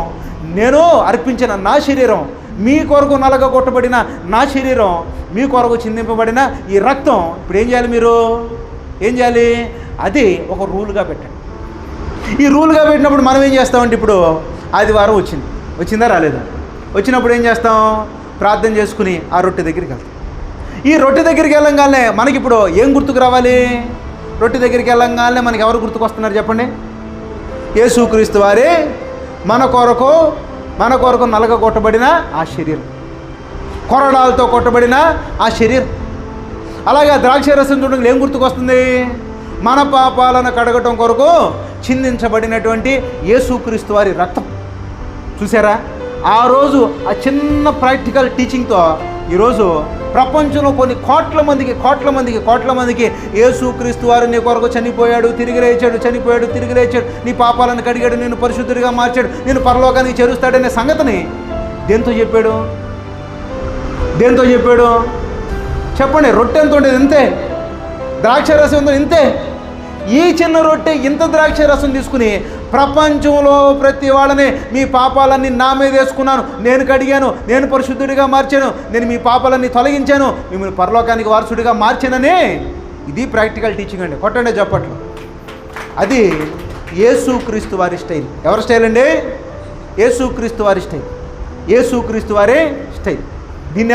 A: నేను అర్పించిన నా శరీరం, మీ కొరకు నలగొట్టబడిన నా శరీరం, మీ కొరకు చిందింపబడిన ఈ రక్తం. ఇప్పుడు మీరు ఏం చేయాలి? అది ఒక రూల్గా పెట్టండి. ఈ రూల్గా పెట్టినప్పుడు మనం ఏం చేస్తామంటే, ఇప్పుడు ఆదివారం వచ్చిందా రాలేదా? వచ్చినప్పుడు ఏం చేస్తాం? ప్రార్థన చేసుకుని ఆ రొట్టె దగ్గరికి వెళ్తాం. ఈ రొట్టె దగ్గరికి వెళ్ళంగానే మనకి ఇప్పుడు ఏం గుర్తుకు రావాలి? రొట్టె దగ్గరికి వెళ్ళంగానే మనకి ఎవరు గుర్తుకు వస్తున్నారు చెప్పండి? యేసుక్రీస్తు వారే మన కొరకు నలగొట్టబడిన ఆ శరీరం, కొరడాలతో కొట్టబడిన ఆ శరీరం. అలాగే ద్రాక్ష రసం చూడండి, ఏం గుర్తుకు వస్తుంది? మన పాపాలను కడగటం కొరకు చిందించబడినటువంటి యేసుక్రీస్తు వారి రక్తం. చూసారా? ఆ రోజు ఆ చిన్న ప్రాక్టికల్ టీచింగ్తో ఈరోజు ప్రపంచంలో కొన్ని కోట్ల మందికి యేసుక్రీస్తు వారు నీ కొరకు చనిపోయాడు, తిరిగి లేచాడు, నీ పాపాలను కడిగాడు, నేను పరిశుద్ధుడిగా మార్చాడు, నేను పరలోకానికి చేరుస్తాడనే సంగతిని దేంతో చెప్పాడు? చెప్పండి. రొట్టె ఎంత ఉండేది? ఇంతే. ద్రాక్ష రసం ఎంత? ఇంతే. ఈ చిన్న రొట్టె ఇంత ద్రాక్ష రసం తీసుకుని ప్రపంచంలో ప్రతి వాళ్ళని మీ పాపాలన్నీ నా మీద వేసుకున్నాను, నేను కడిగాను, నేను పరిశుద్ధుడిగా మార్చాను, నేను మీ పాపాలన్నీ తొలగించాను, మిమ్మల్ని పరలోకానికి వారసుడిగా మార్చానని. ఇది ప్రాక్టికల్ టీచింగ్ అండి. కొట్టండి చప్పట్లు. అది యేసుక్రీస్తు వారి స్టైల్. ఎవరి స్టైల్ అండి? యేసుక్రీస్తు వారి స్టైల్. యేసుక్రీస్తు వారి స్టైల్. దీన్ని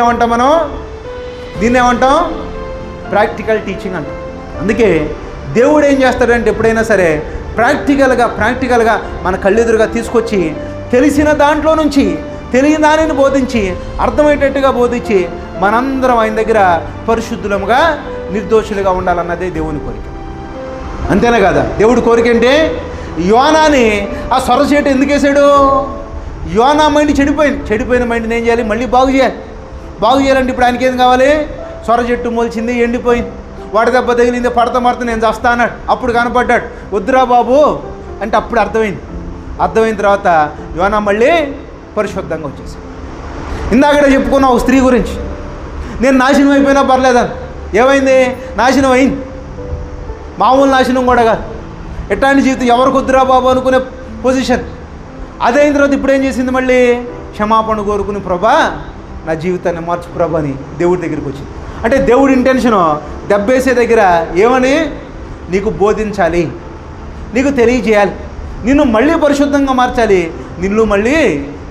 A: ఏమంటాం? ప్రాక్టికల్ టీచింగ్ అంటాం. అందుకే దేవుడు ఏం చేస్తాడంటే ఎప్పుడైనా సరే ప్రాక్టికల్గా మన కళ్ళెదురుగా తీసుకొచ్చి తెలిసిన దాంట్లో నుంచి తెలియని దానిని బోధించి అర్థమయ్యేటట్టుగా బోధించి మనందరం ఆయన దగ్గర పరిశుద్ధులముగా నిర్దోషులుగా ఉండాలన్నదే దేవుని కోరిక. అంతేనా కదా? దేవుడి కోరిక అంటే యోనాని ఆ సొరచేటు ఎందుకు వేసాడు? యోనా మైండ్ చెడిపోయిన మైండ్ని ఏం చేయాలి? మళ్ళీ బాగు చేయాలంటే ఇప్పుడు ఆయనకి ఏం కావాలి? సొర చెట్టు మొలిచింది, ఎండిపోయింది, వాడి దెబ్బ తగిలింది, పడతా నేను చేస్తా అన్నాడు. అప్పుడు కనపడ్డాడు. వద్దురా బాబు అంటే అప్పుడు అర్థమైన తర్వాత యోనా మళ్ళీ పరిశుద్ధంగా వచ్చేసి. ఇందాకడే చెప్పుకున్నా ఒక స్త్రీ గురించి, నేను నాశనం అయిపోయినా పర్లేదని. ఏమైంది? నాశనం అయింది. మామూలు నాశనం కూడా కాదు, ఎట్లాంటి జీవితం ఎవరికి వద్దురా బాబు అనుకునే పొజిషన్. అదైన తర్వాత ఇప్పుడు ఏం చేసింది? మళ్ళీ క్షమాపణ కోరుకుని, ప్రభా నా జీవితాన్ని మార్చు ప్రభా అని దేవుడి దగ్గరికి వచ్చింది. అంటే దేవుడి ఇంటెన్షను దెబ్బేసే దగ్గర ఏమని? నీకు బోధించాలి, నీకు తెలియజేయాలి, నిన్ను మళ్ళీ పరిశుద్ధంగా మార్చాలి, నిన్ను మళ్ళీ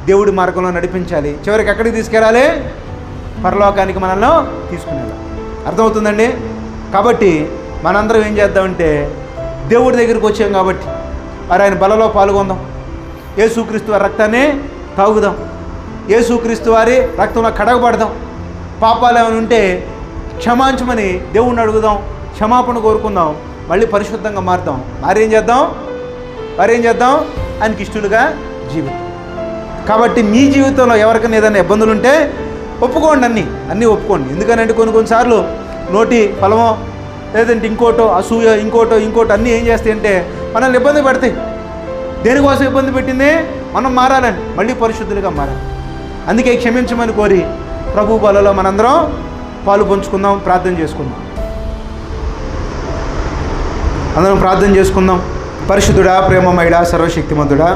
A: దేవుడి మార్గంలో నడిపించాలి, చివరికి ఎక్కడికి తీసుకెళ్ళాలి? పరలోకానికి మనల్ని తీసుకుని వెళ్ళాలి. అర్థమవుతుందండి? కాబట్టి మనందరం ఏం చేద్దామంటే దేవుడి దగ్గరికి వచ్చాం కాబట్టి మరి ఆయన బలలో పాల్గొందాం, యేసుక్రీస్తు వారి రక్తాన్ని తాగుదాం, యేసుక్రీస్తు వారి రక్తంలో కడగబడదాం, పాపాలు ఏమైనా ఉంటే క్షమాంచమని దేవుణ్ణి అడుగుదాం, క్షమాపణ కోరుకుందాం, మళ్ళీ పరిశుద్ధంగా మారుదాం. మరేం చేద్దాం? ఆయనకి ఇష్టలుగా జీవితం. కాబట్టి మీ జీవితంలో ఎవరికైనా ఏదైనా ఇబ్బందులు ఉంటే ఒప్పుకోండి, అన్నీ ఒప్పుకోండి. ఎందుకనంటే కొన్నిసార్లు నోటి ఫలమో లేదంటే ఇంకోటో అసూయ ఇంకోటో అన్నీ ఏం చేస్తాయంటే మనల్ని ఇబ్బంది పెడతాయి. దేనికోసం ఇబ్బంది పెట్టింది? మనం మారాలని, మళ్ళీ పరిశుద్ధులుగా మారాలి. అందుకే క్షమించమని కోరి ప్రభు బలలో మనందరం పాలు పంచుకుందాం, ప్రార్థన చేసుకుందాం. అందరం ప్రార్థన చేసుకుందాం. పరిశుద్ధుడా, ప్రేమమయుడా, సర్వశక్తిమంతుడా,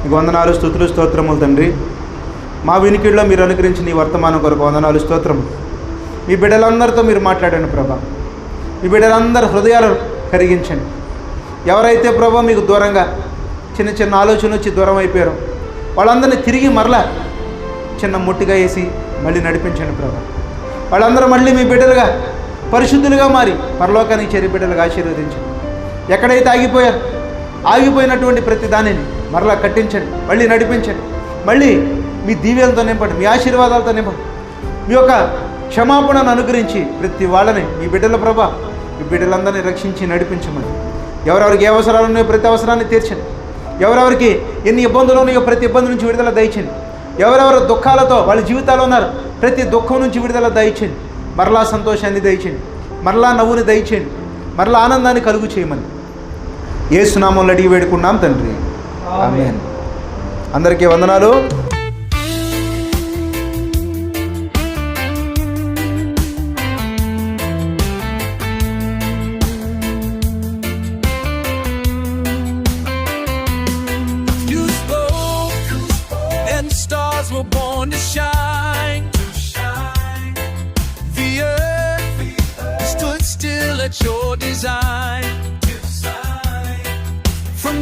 A: నీకు వందనాలు, స్తుతులు, స్తోత్రములు తండ్రి. మా వినికిడిలో మీరు అనుగ్రహించిన నీ వర్తమానం కొరకు వందనాలు, స్తోత్రము. మీ బిడ్డలందరితో మీరు మాట్లాడండి ప్రభా. మీ బిడ్డలందరి హృదయాలను కరిగించండి. ఎవరైతే ప్రభా మీకు దూరంగా చిన్న చిన్న ఆలోచన వచ్చి దూరం అయిపోయారో వాళ్ళందరినీ తిరిగి మరలా చిన్న ముట్టిగా వేసి మళ్ళీ నడిపించండి ప్రభా. వాళ్ళందరూ మళ్ళీ మీ బిడ్డలుగా పరిశుద్ధులుగా మారి పరలోకానికి చేరి బిడ్డలుగా ఆశీర్వదించండి. ఎక్కడైతే ఆగిపోయినటువంటి ప్రతి దానిని మరలా కట్టించండి, మళ్ళీ నడిపించండి. మళ్ళీ మీ దీవెలతో నింపండి, మీ ఆశీర్వాదాలతో నింపండి. మీ యొక్క క్షమాపణను అనుగ్రహించి ప్రతి వాళ్ళని మీ బిడ్డల ప్రభా, మీ బిడ్డలందరినీ రక్షించి నడిపించమని. ఎవరెవరికి ఏ అవసరాలు ఉన్నాయో ప్రతి అవసరాన్ని తీర్చండి. ఎవరెవరికి ఎన్ని ఇబ్బందులు ఉన్నాయో ప్రతి ఇబ్బంది నుంచి విడుదల దయచండి. ఎవరెవరు దుఃఖాలతో వాళ్ళ జీవితాలు ఉన్నారు ప్రతి దుఃఖం నుంచి విడుదల దయచండి. మరలా సంతోషాన్ని దయచండి, మరలా నవ్వుని దయచేయండి, మరలా ఆనందాన్ని కలుగు చేయమని యేసు నామములో అడిగి వేడుకున్నాం తండ్రి, ఆమేన్. అందరికీ వందనాలు.
B: Stars were born to shine. The earth stood still at your design.